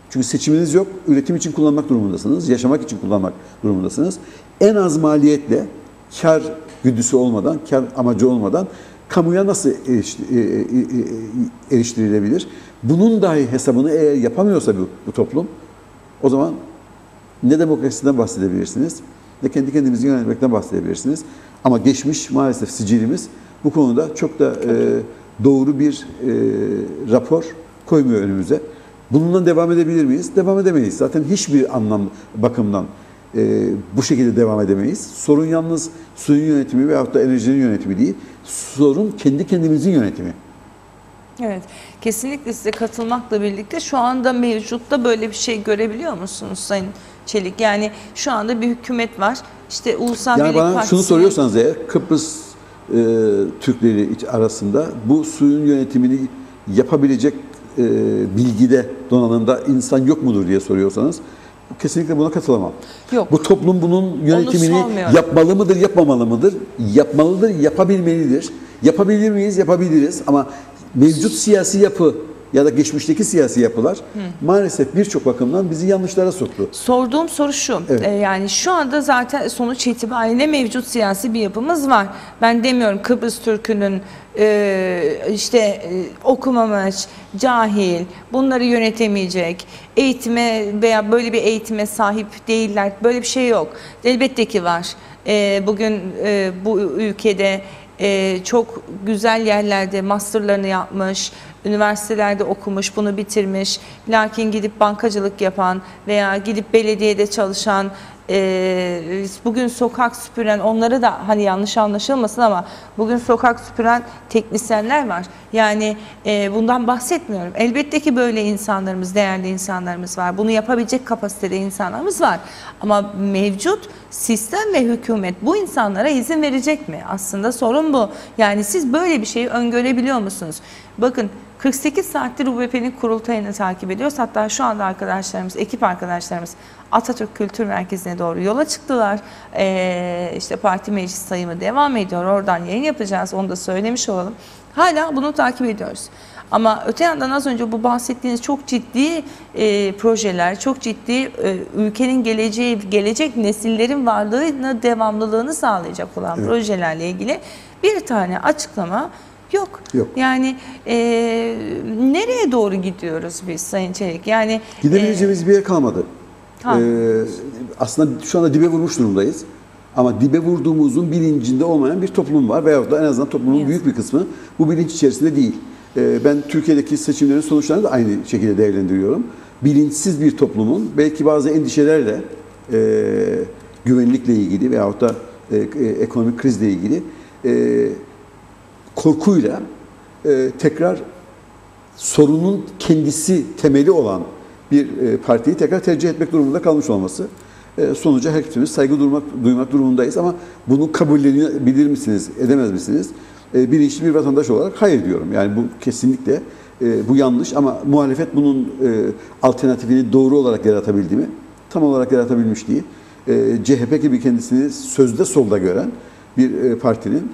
S2: çünkü seçiminiz yok, üretim için kullanmak durumundasınız, yaşamak için kullanmak durumundasınız. En az maliyetle, kar güdüsü olmadan, kar amacı olmadan kamuya nasıl eriştirilebilir? Bunun dahi hesabını eğer yapamıyorsa bu toplum, o zaman ne demokrasiden bahsedebilirsiniz, ne kendi kendimizi yönetmekten bahsedebilirsiniz. Ama geçmiş maalesef sicilimiz bu konuda çok da doğru bir rapor koymuyor önümüze. Bununla devam edebilir miyiz? Devam edemeyiz. Zaten hiçbir anlam bakımdan bu şekilde devam edemeyiz. Sorun yalnız suyun yönetimi veyahut da enerjinin yönetimi değil. Sorun kendi kendimizin yönetimi.
S1: Evet, kesinlikle size katılmakla birlikte şu anda mevcutta böyle bir şey görebiliyor musunuz Sayın Çelik? Yani şu anda bir hükümet var. İşte Ulusal
S2: Yani
S1: Birlik
S2: bana
S1: Partisi...
S2: şunu soruyorsanız eğer, Kıbrıs Türkleri arasında bu suyun yönetimini yapabilecek bilgide, donanımda insan yok mudur diye soruyorsanız kesinlikle buna katılamam.
S1: Yok.
S2: Bu toplum bunun yönetimini yapmalı mıdır, yapmamalı mıdır? Yapmalıdır, yapabilmelidir. Yapabilir miyiz? Yapabiliriz ama mevcut siyasi yapı ya da geçmişteki siyasi yapılar maalesef birçok bakımdan bizi yanlışlara soktu.
S1: Sorduğum soru şu,
S2: Evet.
S1: Yani şu anda zaten sonuç itibariyle mevcut siyasi bir yapımız var. Ben demiyorum Kıbrıs Türk'ünün okumamış, cahil, bunları yönetemeyecek, eğitime veya böyle bir eğitime sahip değiller, böyle bir şey yok. Elbette ki var. Bugün bu ülkede çok güzel yerlerde masterlarını yapmış, üniversitelerde okumuş, bunu bitirmiş, lakin gidip bankacılık yapan veya gidip belediyede çalışan, bugün sokak süpüren, onları da hani yanlış anlaşılmasın ama bugün sokak süpüren teknisyenler var. Yani bundan bahsetmiyorum. Elbette ki böyle insanlarımız, değerli insanlarımız var. Bunu yapabilecek kapasitede insanlarımız var. Ama mevcut sistem ve hükümet bu insanlara izin verecek mi? Aslında sorun bu. Yani siz böyle bir şeyi öngörebiliyor musunuz? Bakın 48 saattir UBP'nin kurultayını takip ediyoruz. Hatta şu anda arkadaşlarımız, ekip arkadaşlarımız Atatürk Kültür Merkezi'ne doğru yola çıktılar. İşte parti meclis sayımı devam ediyor. Oradan yayın yapacağız. Onu da söylemiş olalım. Hala bunu takip ediyoruz. Ama öte yandan az önce bu bahsettiğiniz çok ciddi projeler, çok ciddi ülkenin geleceği, gelecek nesillerin varlığını, devamlılığını sağlayacak olan projelerle ilgili bir tane açıklama yok. Yani nereye doğru gidiyoruz biz Sayın Çelik? Yani
S2: gidebileceğimiz bir yer kalmadı. Aslında şu anda dibe vurmuş durumdayız. Ama dibe vurduğumuzun bilincinde olmayan bir toplum var. Veyahut da en azından toplumun büyük bir kısmı bu bilinç içerisinde değil. Ben Türkiye'deki seçimlerin sonuçlarını da aynı şekilde değerlendiriyorum. Bilinçsiz bir toplumun belki bazı endişelerle güvenlikle ilgili veyahut da ekonomik krizle ilgili korkuyla tekrar sorunun kendisi temeli olan bir partiyi tekrar tercih etmek durumunda kalmış olması. Sonuca hepimiz saygı duymak durumundayız ama bunu kabullenebilir misiniz, edemez misiniz? Bilinçli bir vatandaş olarak hayır diyorum. Yani bu kesinlikle bu yanlış ama muhalefet bunun alternatifini doğru olarak yaratabildi mi? Tam olarak yaratabilmiş değil. CHP gibi kendisini sözde solda gören bir partinin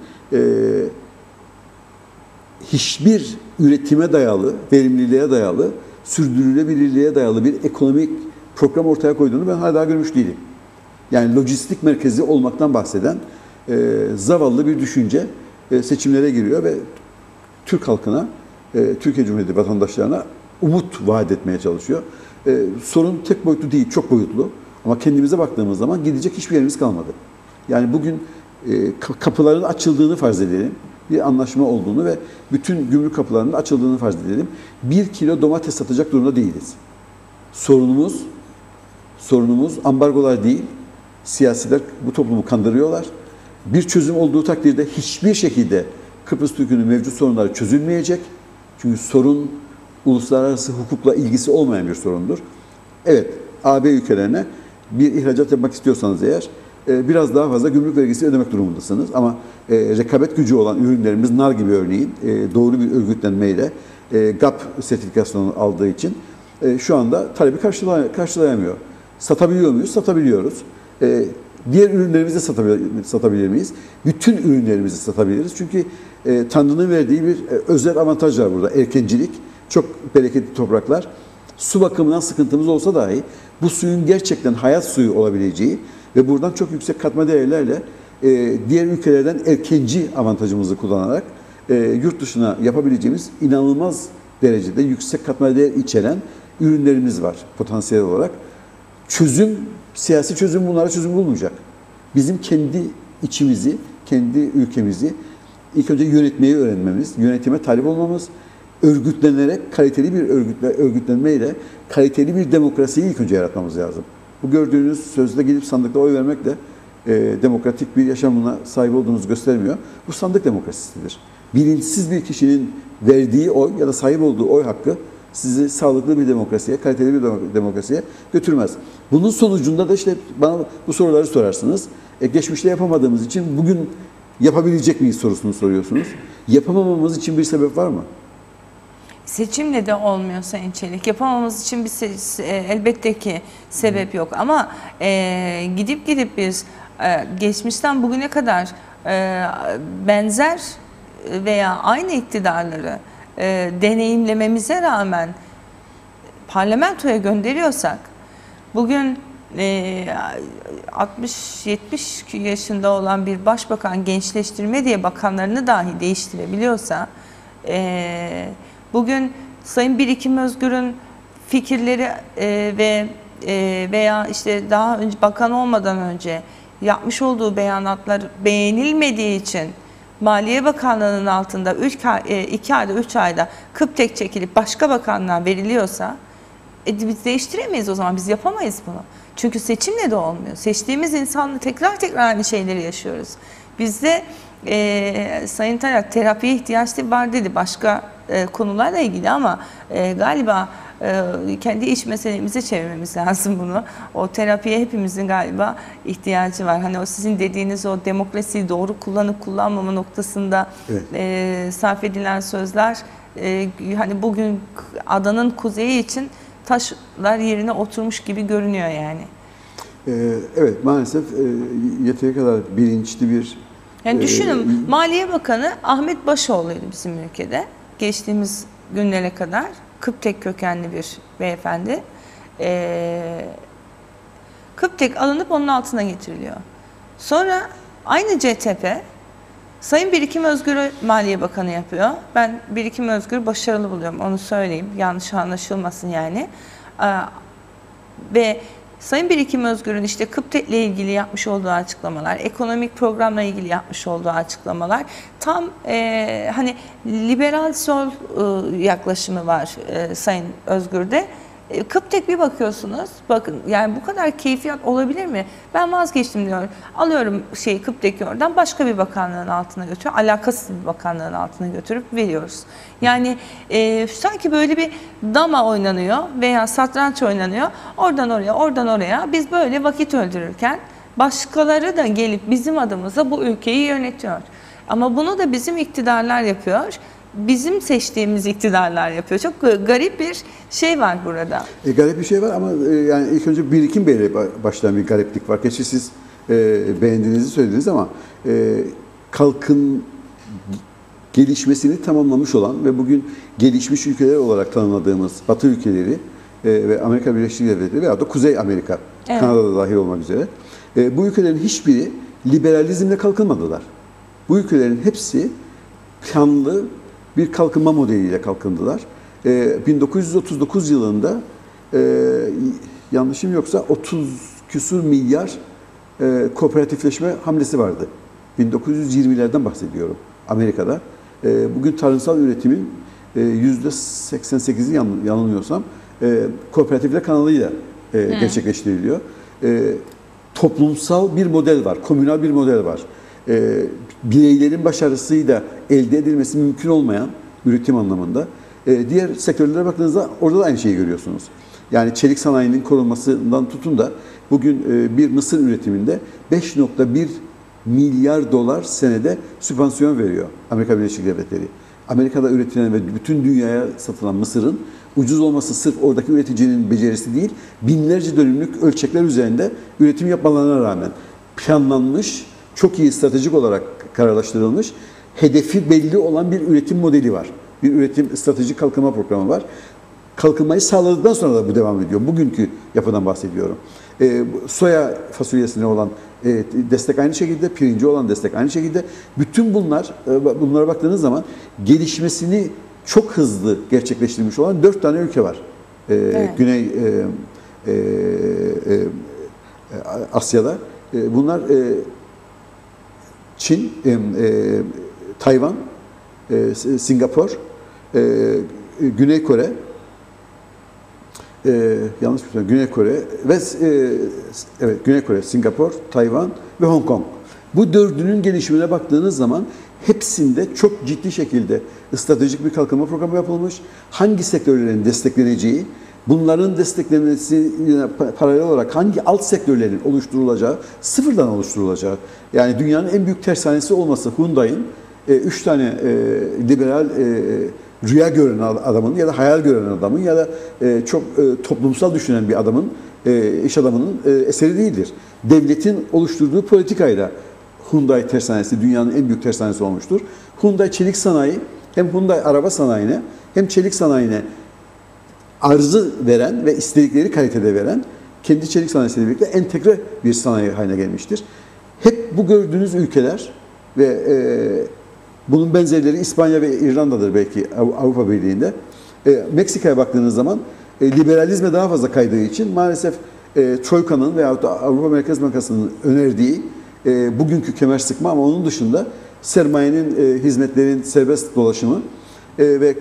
S2: hiçbir üretime dayalı, verimliliğe dayalı sürdürülebilirliğe dayalı bir ekonomik program ortaya koyduğunu ben hala görmüş değilim. Yani lojistik merkezi olmaktan bahseden zavallı bir düşünce seçimlere giriyor ve Türk halkına, Türkiye Cumhuriyeti vatandaşlarına umut vaat etmeye çalışıyor. Sorun tek boyutlu değil, çok boyutlu. Ama kendimize baktığımız zaman gidecek hiçbir yerimiz kalmadı. Yani bugün kapıların açıldığını farz edelim. Bir anlaşma olduğunu ve bütün gümrük kapılarının açıldığını farz edelim. 1 kilo domates satacak durumda değiliz. Sorunumuz ambargolar değil. Siyasiler bu toplumu kandırıyorlar. Bir çözüm olduğu takdirde hiçbir şekilde Kıbrıs Türk'ünün mevcut sorunları çözülmeyecek. Çünkü sorun uluslararası hukukla ilgisi olmayan bir sorundur. Evet, AB ülkelerine bir ihracat yapmak istiyorsanız eğer biraz daha fazla gümrük vergisi ödemek durumundasınız. Ama rekabet gücü olan ürünlerimiz nar gibi örneğin doğru bir örgütlenmeyle GAP sertifikasyonu aldığı için şu anda talebi karşılayamıyor. Satabiliyor muyuz? Satabiliyoruz. Diğer ürünlerimizi satabilir miyiz? Bütün ürünlerimizi satabiliriz. Çünkü Tanrı'nın verdiği bir özel avantaj var burada. Erkencilik, çok bereketli topraklar. Su bakımından sıkıntımız olsa dahi bu suyun gerçekten hayat suyu olabileceği ve buradan çok yüksek katma değerlerle diğer ülkelerden erkenci avantajımızı kullanarak yurt dışına yapabileceğimiz inanılmaz derecede yüksek katma değer içeren ürünlerimiz var potansiyel olarak. Siyasi çözüm bunlara çözüm bulmayacak. Bizim kendi içimizi, kendi ülkemizi ilk önce yönetmeyi öğrenmemiz, yönetime talip olmamız, örgütlenerek kaliteli bir örgütlenmeyle kaliteli bir demokrasiyi ilk önce yaratmamız lazım. Bu gördüğünüz sözde gidip sandıkta oy vermekle demokratik bir yaşamına sahip olduğunuzu göstermiyor. Bu sandık demokrasisidir. Bilinçsiz bir kişinin verdiği oy ya da sahip olduğu oy hakkı sizi sağlıklı bir demokrasiye, kaliteli bir demokrasiye götürmez. Bunun sonucunda da işte bana bu soruları sorarsınız. Geçmişte yapamadığımız için bugün yapabilecek miyiz sorusunu soruyorsunuz. Yapamamamız için bir sebep var mı?
S1: Seçimle de olmuyor Sayın Çelik. Yapamamız için elbette ki sebep yok. Ama gidip biz geçmişten bugüne kadar benzer veya aynı iktidarları deneyimlememize rağmen parlamentoya gönderiyorsak bugün 60-70 yaşında olan bir başbakan gençleştirme diye bakanlarını dahi değiştirebiliyorsa bugün Sayın Birikim Özgür'ün fikirleri veya işte daha önce bakan olmadan önce yapmış olduğu beyanatlar beğenilmediği için Maliye Bakanlığı'nın altında 2 ayda 3 ayda Kıptek çekilip başka bakanlığa veriliyorsa biz değiştiremeyiz o zaman, biz yapamayız bunu. Çünkü seçimle de olmuyor. Seçtiğimiz insanla tekrar aynı şeyleri yaşıyoruz. Bizde Sayın Tayyip terapiye ihtiyaç var dedi başka konularla ilgili ama galiba kendi iş meselemize çevirmemiz lazım bunu. O terapiye hepimizin galiba ihtiyacı var. Hani o sizin dediğiniz o demokrasiyi doğru kullanıp kullanmama noktasında evet, sarf edilen sözler hani bugün adanın kuzeyi için taşlar yerine oturmuş gibi görünüyor yani.
S2: Evet, maalesef yeteri kadar bilinçli bir...
S1: Yani düşünün, Maliye Bakanı Ahmet Başoğlu'ydu bizim ülkede. Geçtiğimiz günlere kadar Kıptek kökenli bir beyefendi. Kıptek alınıp onun altına getiriliyor. Sonra aynı CTP Sayın Birikim Özgür'ü Maliye Bakanı yapıyor. Ben Birikim Özgür'ü başarılı buluyorum, onu söyleyeyim. Yanlış anlaşılmasın yani. Ve Sayın Birikim Özgür'ün işte Kıptek'le ilgili yapmış olduğu açıklamalar, ekonomik programla ilgili yapmış olduğu açıklamalar tam hani liberal sol yaklaşımı var Sayın Özgür'de. Kıptek bir bakıyorsunuz, bakın yani bu kadar keyfiyat olabilir mi? Ben vazgeçtim diyor. Alıyorum Kıptek'i oradan başka bir bakanlığın altına götürüyor. Alakasız bir bakanlığın altına götürüp veriyoruz. Yani sanki böyle bir dama oynanıyor veya satranç oynanıyor. Oradan oraya, oradan oraya. Biz böyle vakit öldürürken başkaları da gelip bizim adımıza bu ülkeyi yönetiyor. Ama bunu da bizim iktidarlar yapıyor. Bizim seçtiğimiz iktidarlar yapıyor. Çok garip bir şey var burada.
S2: Garip bir şey var ama yani ilk önce Birikim Bey'le başlayan bir gariplik var. Gerçi siz beğendiğinizi söylediniz ama gelişmesini tamamlamış olan ve bugün gelişmiş ülkeler olarak tanımladığımız Batı ülkeleri ve Amerika Birleşik Devletleri veya da Kuzey Amerika,
S1: Evet.
S2: Kanada'da dahil olmak üzere bu ülkelerin hiçbiri liberalizmle kalkınmadılar. Bu ülkelerin hepsi planlı bir kalkınma modeliyle kalkındılar. 1939 yılında yanlışım yoksa 30 küsur milyar kooperatifleşme hamlesi vardı. 1920'lerden bahsediyorum Amerika'da. Bugün tarımsal üretimin %88'i yanılmıyorsam kooperatifler kanalıyla gerçekleştiriliyor. Toplumsal bir model var, komünal bir model var. Bireylerin başarısıyla elde edilmesi mümkün olmayan üretim anlamında. Diğer sektörlere baktığınızda orada da aynı şeyi görüyorsunuz. Yani çelik sanayinin korunmasından tutun da bugün bir mısır üretiminde 5,1 milyar dolar senede sübvansiyon veriyor Amerika Birleşik Devletleri. Amerika'da üretilen ve bütün dünyaya satılan mısırın ucuz olması sırf oradaki üreticinin becerisi değil, binlerce dönümlük ölçekler üzerinde üretim yapmalarına rağmen planlanmış, çok iyi stratejik olarak kararlaştırılmış, hedefi belli olan bir üretim modeli var. Bir üretim stratejik kalkınma programı var. Kalkınmayı sağladıktan sonra da bu devam ediyor. Bugünkü yapıdan bahsediyorum. Soya fasulyesine olan destek aynı şekilde, pirinci olan destek aynı şekilde. Bütün bunlara baktığınız zaman gelişmesini çok hızlı gerçekleştirmiş olan 4 tane ülke var.
S1: Evet.
S2: Güney Asya'da. Bunlar Çin, Tayvan, Singapur, Güney Kore, yanlış bir şey, Güney Kore ve evet Güney Kore, Singapur, Tayvan ve Hong Kong. Bu dördünün gelişimine baktığınız zaman hepsinde çok ciddi şekilde stratejik bir kalkınma programı yapılmış. Hangi sektörlerin destekleneceği, bunların desteklenmesine paralel olarak hangi alt sektörlerin oluşturulacağı, sıfırdan oluşturulacağı. Yani dünyanın en büyük tersanesi olması Hyundai'nin 3 tane liberal rüya gören adamın ya da hayal gören adamın ya da çok toplumsal düşünen bir adamın, iş adamının eseri değildir. Devletin oluşturduğu politikayla Hyundai tersanesi dünyanın en büyük tersanesi olmuştur. Hyundai çelik sanayi hem Hyundai araba sanayine hem çelik sanayine arzı veren ve istedikleri kalitede veren kendi çelik sanayisiyle birlikte entegre bir sanayi haline gelmiştir. Hep bu gördüğünüz ülkeler ve bunun benzerleri İspanya ve İrlanda'dır belki Avrupa Birliği'nde. Meksika'ya baktığınız zaman liberalizme daha fazla kaydığı için maalesef Troika'nın veyahut da Avrupa Merkez Bankası'nın önerdiği bugünkü kemer sıkma ama onun dışında sermayenin, hizmetlerin serbest dolaşımı ve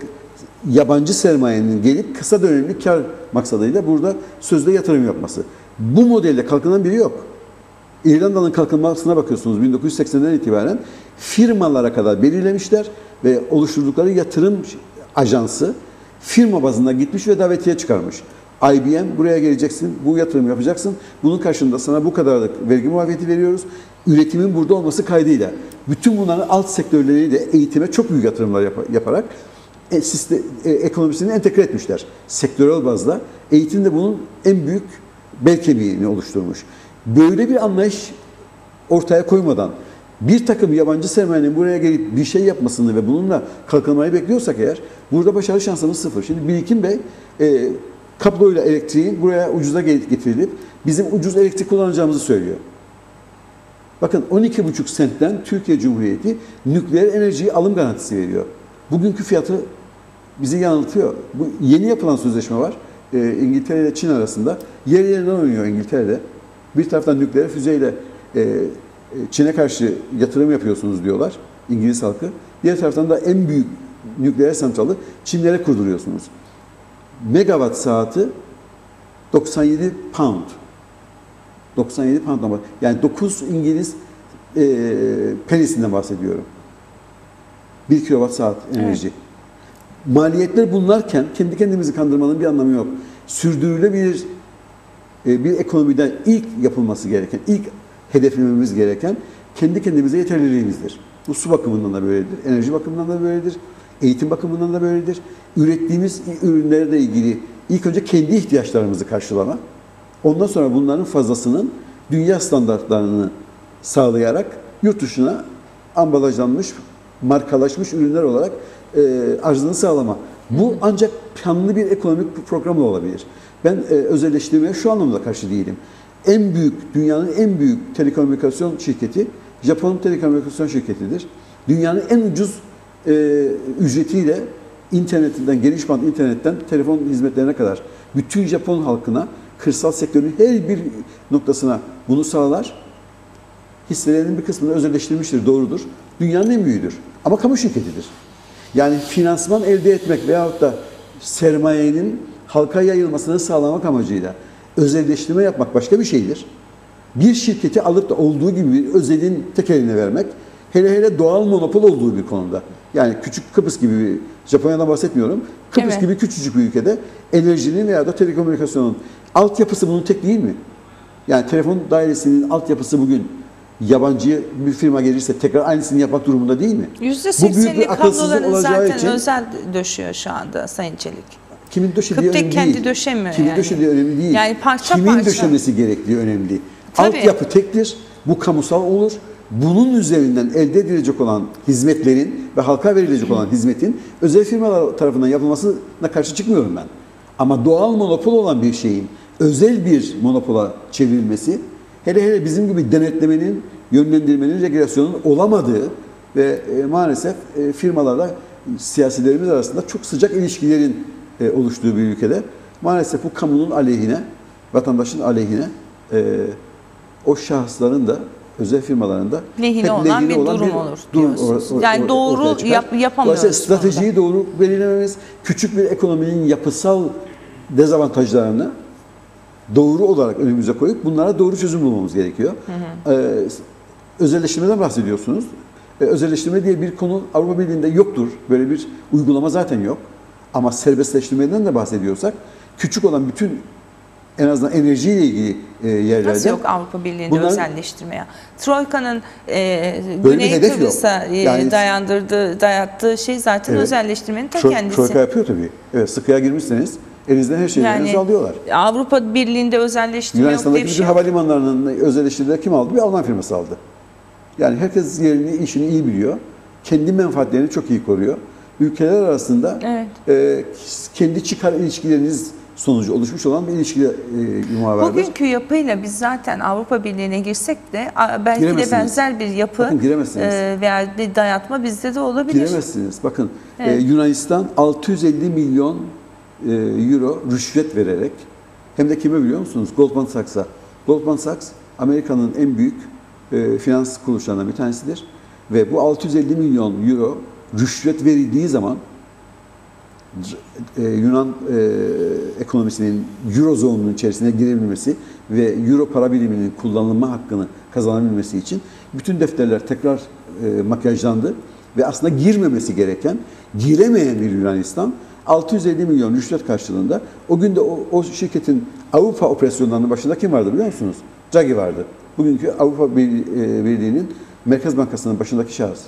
S2: yabancı sermayenin gelip kısa dönemli kar maksadıyla burada sözde yatırım yapması. Bu modelde kalkınan biri yok. İrlanda'nın kalkınmasına bakıyorsunuz 1980'den itibaren firmalara kadar belirlemişler ve oluşturdukları yatırım ajansı firma bazında gitmiş ve davetiye çıkarmış. IBM buraya geleceksin, bu yatırım yapacaksın, bunun karşılığında sana bu kadarlık vergi muafiyeti veriyoruz. Üretimin burada olması kaydıyla bütün bunların alt sektörleriyle eğitime çok büyük yatırımlar yaparak ekonomisini entegre etmişler. Sektörel bazda eğitim de bunun en büyük bel kemiğini oluşturmuş. Böyle bir anlayış ortaya koymadan bir takım yabancı sermayenin buraya gelip bir şey yapmasını ve bununla kalkınmayı bekliyorsak eğer burada başarı şansımız sıfır. Şimdi Birikim Bey kabloyla elektriğin buraya ucuza getirilip bizim ucuz elektrik kullanacağımızı söylüyor. Bakın 12,5 sentten Türkiye Cumhuriyeti nükleer enerjiyi alım garantisi veriyor. Bugünkü fiyatı bizi yanıltıyor. Bu yeni yapılan sözleşme var. İngiltere ile Çin arasında. Yer yerinden oynuyor İngiltere'de. Bir taraftan nükleer füzeyle Çin'e karşı yatırım yapıyorsunuz diyorlar İngiliz halkı. Diğer taraftan da en büyük nükleer santralı Çinlere kurduruyorsunuz. Megawatt saati 97 pound. 97 pound'dan bahsediyorum. Yani 9 İngiliz penisinden bahsediyorum. 1 kilowatt saat enerji. Evet. Maliyetler bunlarken kendi kendimizi kandırmanın bir anlamı yok. Sürdürülebilir bir ekonomiden ilk yapılması gereken, ilk hedeflememiz gereken kendi kendimize yeterliliğimizdir. Bu su bakımından da böyledir, enerji bakımından da böyledir, eğitim bakımından da böyledir. Ürettiğimiz ürünlerle ilgili ilk önce kendi ihtiyaçlarımızı karşılama, ondan sonra bunların fazlasının dünya standartlarını sağlayarak yurt dışına ambalajlanmış markalaşmış ürünler olarak arzını sağlama. Bu ancak planlı bir ekonomik programla olabilir. Ben özelleştirmeye şu anlamda karşı değilim. Dünyanın en büyük telekomünikasyon şirketi Japon telekomünikasyon şirketidir. Dünyanın en ucuz ücretiyle internetinden, geniş bant internetten telefon hizmetlerine kadar bütün Japon halkına, kırsal sektörün her bir noktasına bunu sağlar. Hisselerinin bir kısmını özelleştirmiştir, doğrudur. Dünyanın en büyüğüdür. Ama kamu şirketidir. Yani finansman elde etmek veyahut da sermayenin halka yayılmasını sağlamak amacıyla özelleştirme yapmak başka bir şeydir. Bir şirketi alıp da olduğu gibi bir özelin tek eline vermek, hele hele doğal monopol olduğu bir konuda. Yani küçük Kıbrıs gibi bir, Japonya'dan bahsetmiyorum. Kıbrıs gibi küçücük bir ülkede enerjinin veya da telekomünikasyonun altyapısı bunun tek değil mi? Yani telefon dairesinin altyapısı bugün yabancı bir firma gelirse tekrar aynısını yapmak durumunda değil mi?
S1: %80'lik kabloların zaten özel döşüyor şu anda Sayın Çelik.
S2: Kimin döşediği önemli değil.
S1: Kendi döşemiyor
S2: Kimin döşediği önemli değil.
S1: Yani parça
S2: Kimin
S1: parça
S2: döşemesi gerektiği önemli.
S1: Tabii.
S2: Altyapı tektir. Bu kamusal olur. Bunun üzerinden elde edilecek olan hizmetlerin ve halka verilecek olan hizmetin özel firmalar tarafından yapılmasına karşı çıkmıyorum ben. Ama doğal monopol olan bir şeyin özel bir monopola çevrilmesi, hele bizim gibi denetlemenin, yönlendirmenin, regülasyonun olamadığı ve maalesef firmalarla siyasilerimiz arasında çok sıcak ilişkilerin oluştuğu bir ülkede maalesef bu kamunun aleyhine, vatandaşın aleyhine o şahısların da özel firmaların da
S1: lehine olan bir durum olur diyorsunuz. Yani doğru yapamıyoruz.
S2: Dolayısıyla stratejiyi doğru belirlememiz, küçük bir ekonominin yapısal dezavantajlarını doğru olarak önümüze koyup bunlara doğru çözüm bulmamız gerekiyor. Özelleştirmeden bahsediyorsunuz. Özelleştirme diye bir konu Avrupa Birliği'nde yoktur. Böyle bir uygulama zaten yok. Ama serbestleştirmeden de bahsediyorsak küçük olan bütün en azından enerjiyle ilgili yerlerde...
S1: Nasıl yok Avrupa Birliği'nde özelleştirmeye? Troika'nın Güney Kıbrıs'a dayattığı şey zaten özelleştirmenin ta kendisi.
S2: Troika yapıyor tabii. Evet, sıkıya girmişseniz elinizden her şeyi alıyorlar.
S1: Avrupa Birliği'nde özelleştirme yok diye bir şey yok.
S2: Havalimanlarının özelleştirdiğinde kim aldı? Bir Alman firması aldı. Yani herkes yerini, işini iyi biliyor. Kendi menfaatlerini çok iyi koruyor. Ülkeler arasında kendi çıkar ilişkileriniz sonucu oluşmuş olan bir ilişki muhabbeti.
S1: Bugünkü yapıyla biz zaten Avrupa Birliği'ne girsek de belki de benzer bir yapı veya bir dayatma bizde de olabilir.
S2: Giremezsiniz. Bakın Yunanistan 650 milyon euro rüşvet vererek, hem de kime biliyor musunuz? Goldman Sachs'a. Goldman Sachs Amerika'nın en büyük finans kuruluşlarından bir tanesidir. Ve bu 650 milyon euro rüşvet verildiği zaman Yunan ekonomisinin Eurozone'un içerisine girebilmesi ve Euro para biriminin kullanılma hakkını kazanabilmesi için bütün defterler tekrar makyajlandı ve aslında girmemesi gereken, giremeyen bir Yunanistan 650 milyon rüşvet karşılığında o gün de o şirketin Avrupa operasyonlarının başında kim vardı biliyor musunuz? Draghi vardı. Bugünkü Avrupa Birliği'nin Merkez Bankası'nın başındaki şahıs.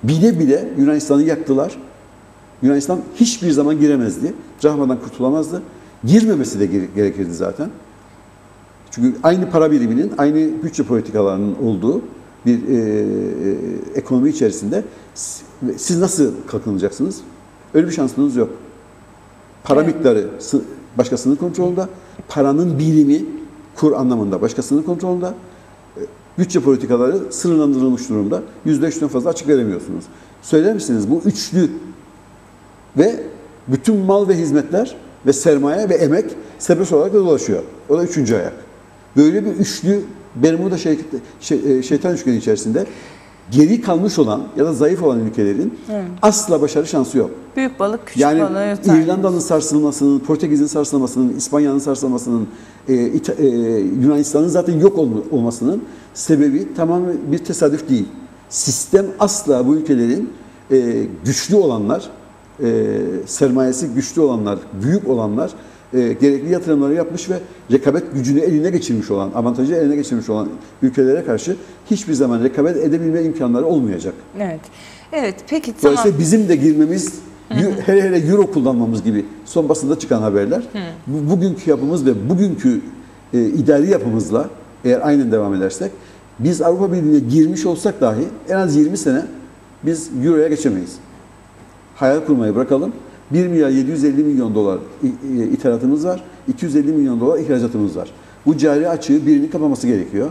S2: Bile bile Yunanistan'ı yaktılar. Yunanistan hiçbir zaman giremezdi. Rahmadan kurtulamazdı. Girmemesi de gerekirdi zaten. Çünkü aynı para biriminin, aynı bütçe politikalarının olduğu bir ekonomi içerisinde siz nasıl kalkınacaksınız? Öyle bir şansınız yok. Para miktarı başkasının kontrolünde, paranın birimi kur anlamında başkasının kontrolünde, bütçe politikaları sınırlandırılmış durumda. %3'ten fazla açık veremiyorsunuz. Söyler misiniz bu üçlü ve bütün mal ve hizmetler ve sermaye ve emek serbest olarak da dolaşıyor. O da üçüncü ayak. Böyle bir üçlü Bermuda şeytan üçgeni içerisinde geri kalmış olan ya da zayıf olan ülkelerin asla başarı şansı yok.
S1: Büyük balık küçük balığı yutar.
S2: İrlanda'nın sarsılmasının, Portekiz'in sarsılmasının, İspanya'nın sarsılmasının, Yunanistan'ın zaten yok olmasının sebebi tamamen bir tesadüf değil. Sistem asla bu ülkelerin güçlü olanlar, sermayesi güçlü olanlar, büyük olanlar gerekli yatırımları yapmış ve rekabet gücünü eline geçirmiş olan, avantajı eline geçirmiş olan ülkelere karşı hiçbir zaman rekabet edebilme imkanları olmayacak.
S1: Evet. Evet, peki tamam.
S2: Dolayısıyla bizim de girmemiz, hele euro kullanmamız gibi son basında çıkan haberler, bugünkü yapımız ve bugünkü idari yapımızla eğer aynen devam edersek, biz Avrupa Birliği'ne girmiş olsak dahi en az 20 sene biz Euro'ya geçemeyiz. Hayal kurmayı bırakalım. 1 milyar 750 milyon dolar ithalatımız var. 250 milyon dolar ihracatımız var. Bu cari açığı birinin kapaması gerekiyor.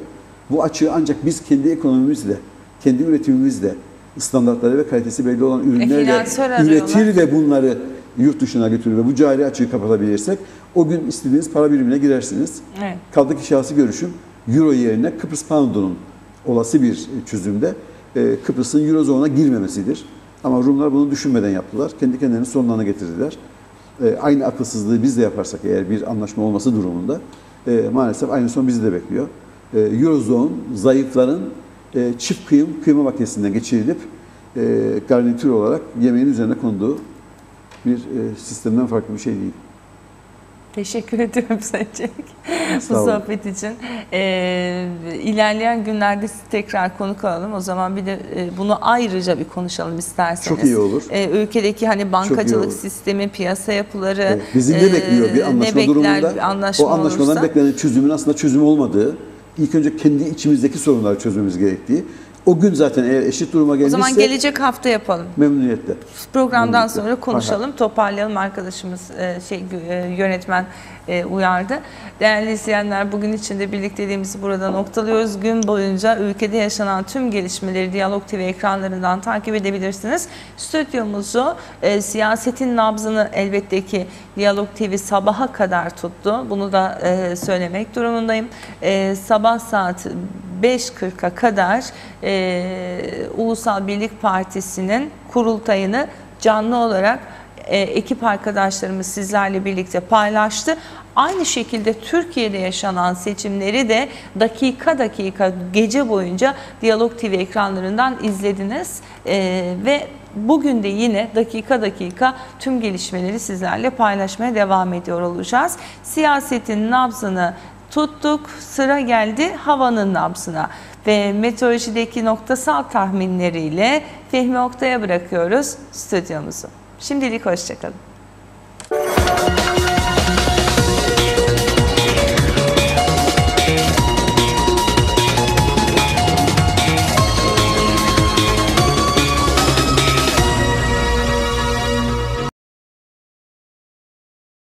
S2: Bu açığı ancak biz kendi ekonomimizle, kendi üretimimizle, standartları ve kalitesi belli olan ürünlerle üretir ve bunları yurt dışına götürür ve bu cari açığı kapatabilirsek o gün istediğiniz para birimine girersiniz.
S1: Evet.
S2: Kaldı ki şahsi görüşüm Euro yerine Kıbrıs Pound'unun olası bir çözümde Kıbrıs'ın Eurozone'a girmemesidir. Ama Rumlar bunu düşünmeden yaptılar. Kendi kendilerinin sonlarına getirdiler. Aynı akılsızlığı biz de yaparsak eğer bir anlaşma olması durumunda maalesef aynı son bizi de bekliyor. Eurozone zayıfların çift kıyma makinesinden geçirilip garnitür olarak yemeğin üzerine konduğu bir sistemden farklı bir şey değil.
S1: Teşekkür ediyorum Sayın Çelik bu sohbet için. İlerleyen günlerde tekrar konuk alalım. O zaman bir de bunu ayrıca bir konuşalım isterseniz.
S2: Çok iyi olur.
S1: Ülkedeki hani bankacılık sistemi, piyasa yapıları.
S2: Evet, bizi ne bekliyor bir anlaşma durumunda? O anlaşmadan
S1: olursa,
S2: beklenen çözümün aslında çözüm olmadığı, ilk önce kendi içimizdeki sorunları çözmemiz gerektiği. O gün zaten eğer eşit duruma gelmişse...
S1: O zaman gelecek hafta yapalım.
S2: Memnuniyetle.
S1: Programdan sonra konuşalım, toparlayalım. Arkadaşımız yönetmen uyardı. Değerli izleyenler, bugün için de birlikteliğimizi burada noktalıyoruz. Gün boyunca ülkede yaşanan tüm gelişmeleri Diyalog TV ekranlarından takip edebilirsiniz. Stüdyomuzu, siyasetin nabzını elbette ki Diyalog TV sabaha kadar tuttu. Bunu da söylemek durumundayım. Sabah saat 5.40'a kadar Ulusal Birlik Partisi'nin kurultayını canlı olarak ekip arkadaşlarımız sizlerle birlikte paylaştı. Aynı şekilde Türkiye'de yaşanan seçimleri de dakika dakika gece boyunca Diyalog TV ekranlarından izlediniz ve bugün de yine dakika dakika tüm gelişmeleri sizlerle paylaşmaya devam ediyor olacağız. Siyasetin nabzını tuttuk, sıra geldi havanın nabzına ve meteorolojideki noktasal tahminleriyle Fehmi Oktay'a bırakıyoruz stüdyomuzu. Şimdilik hoşçakalın.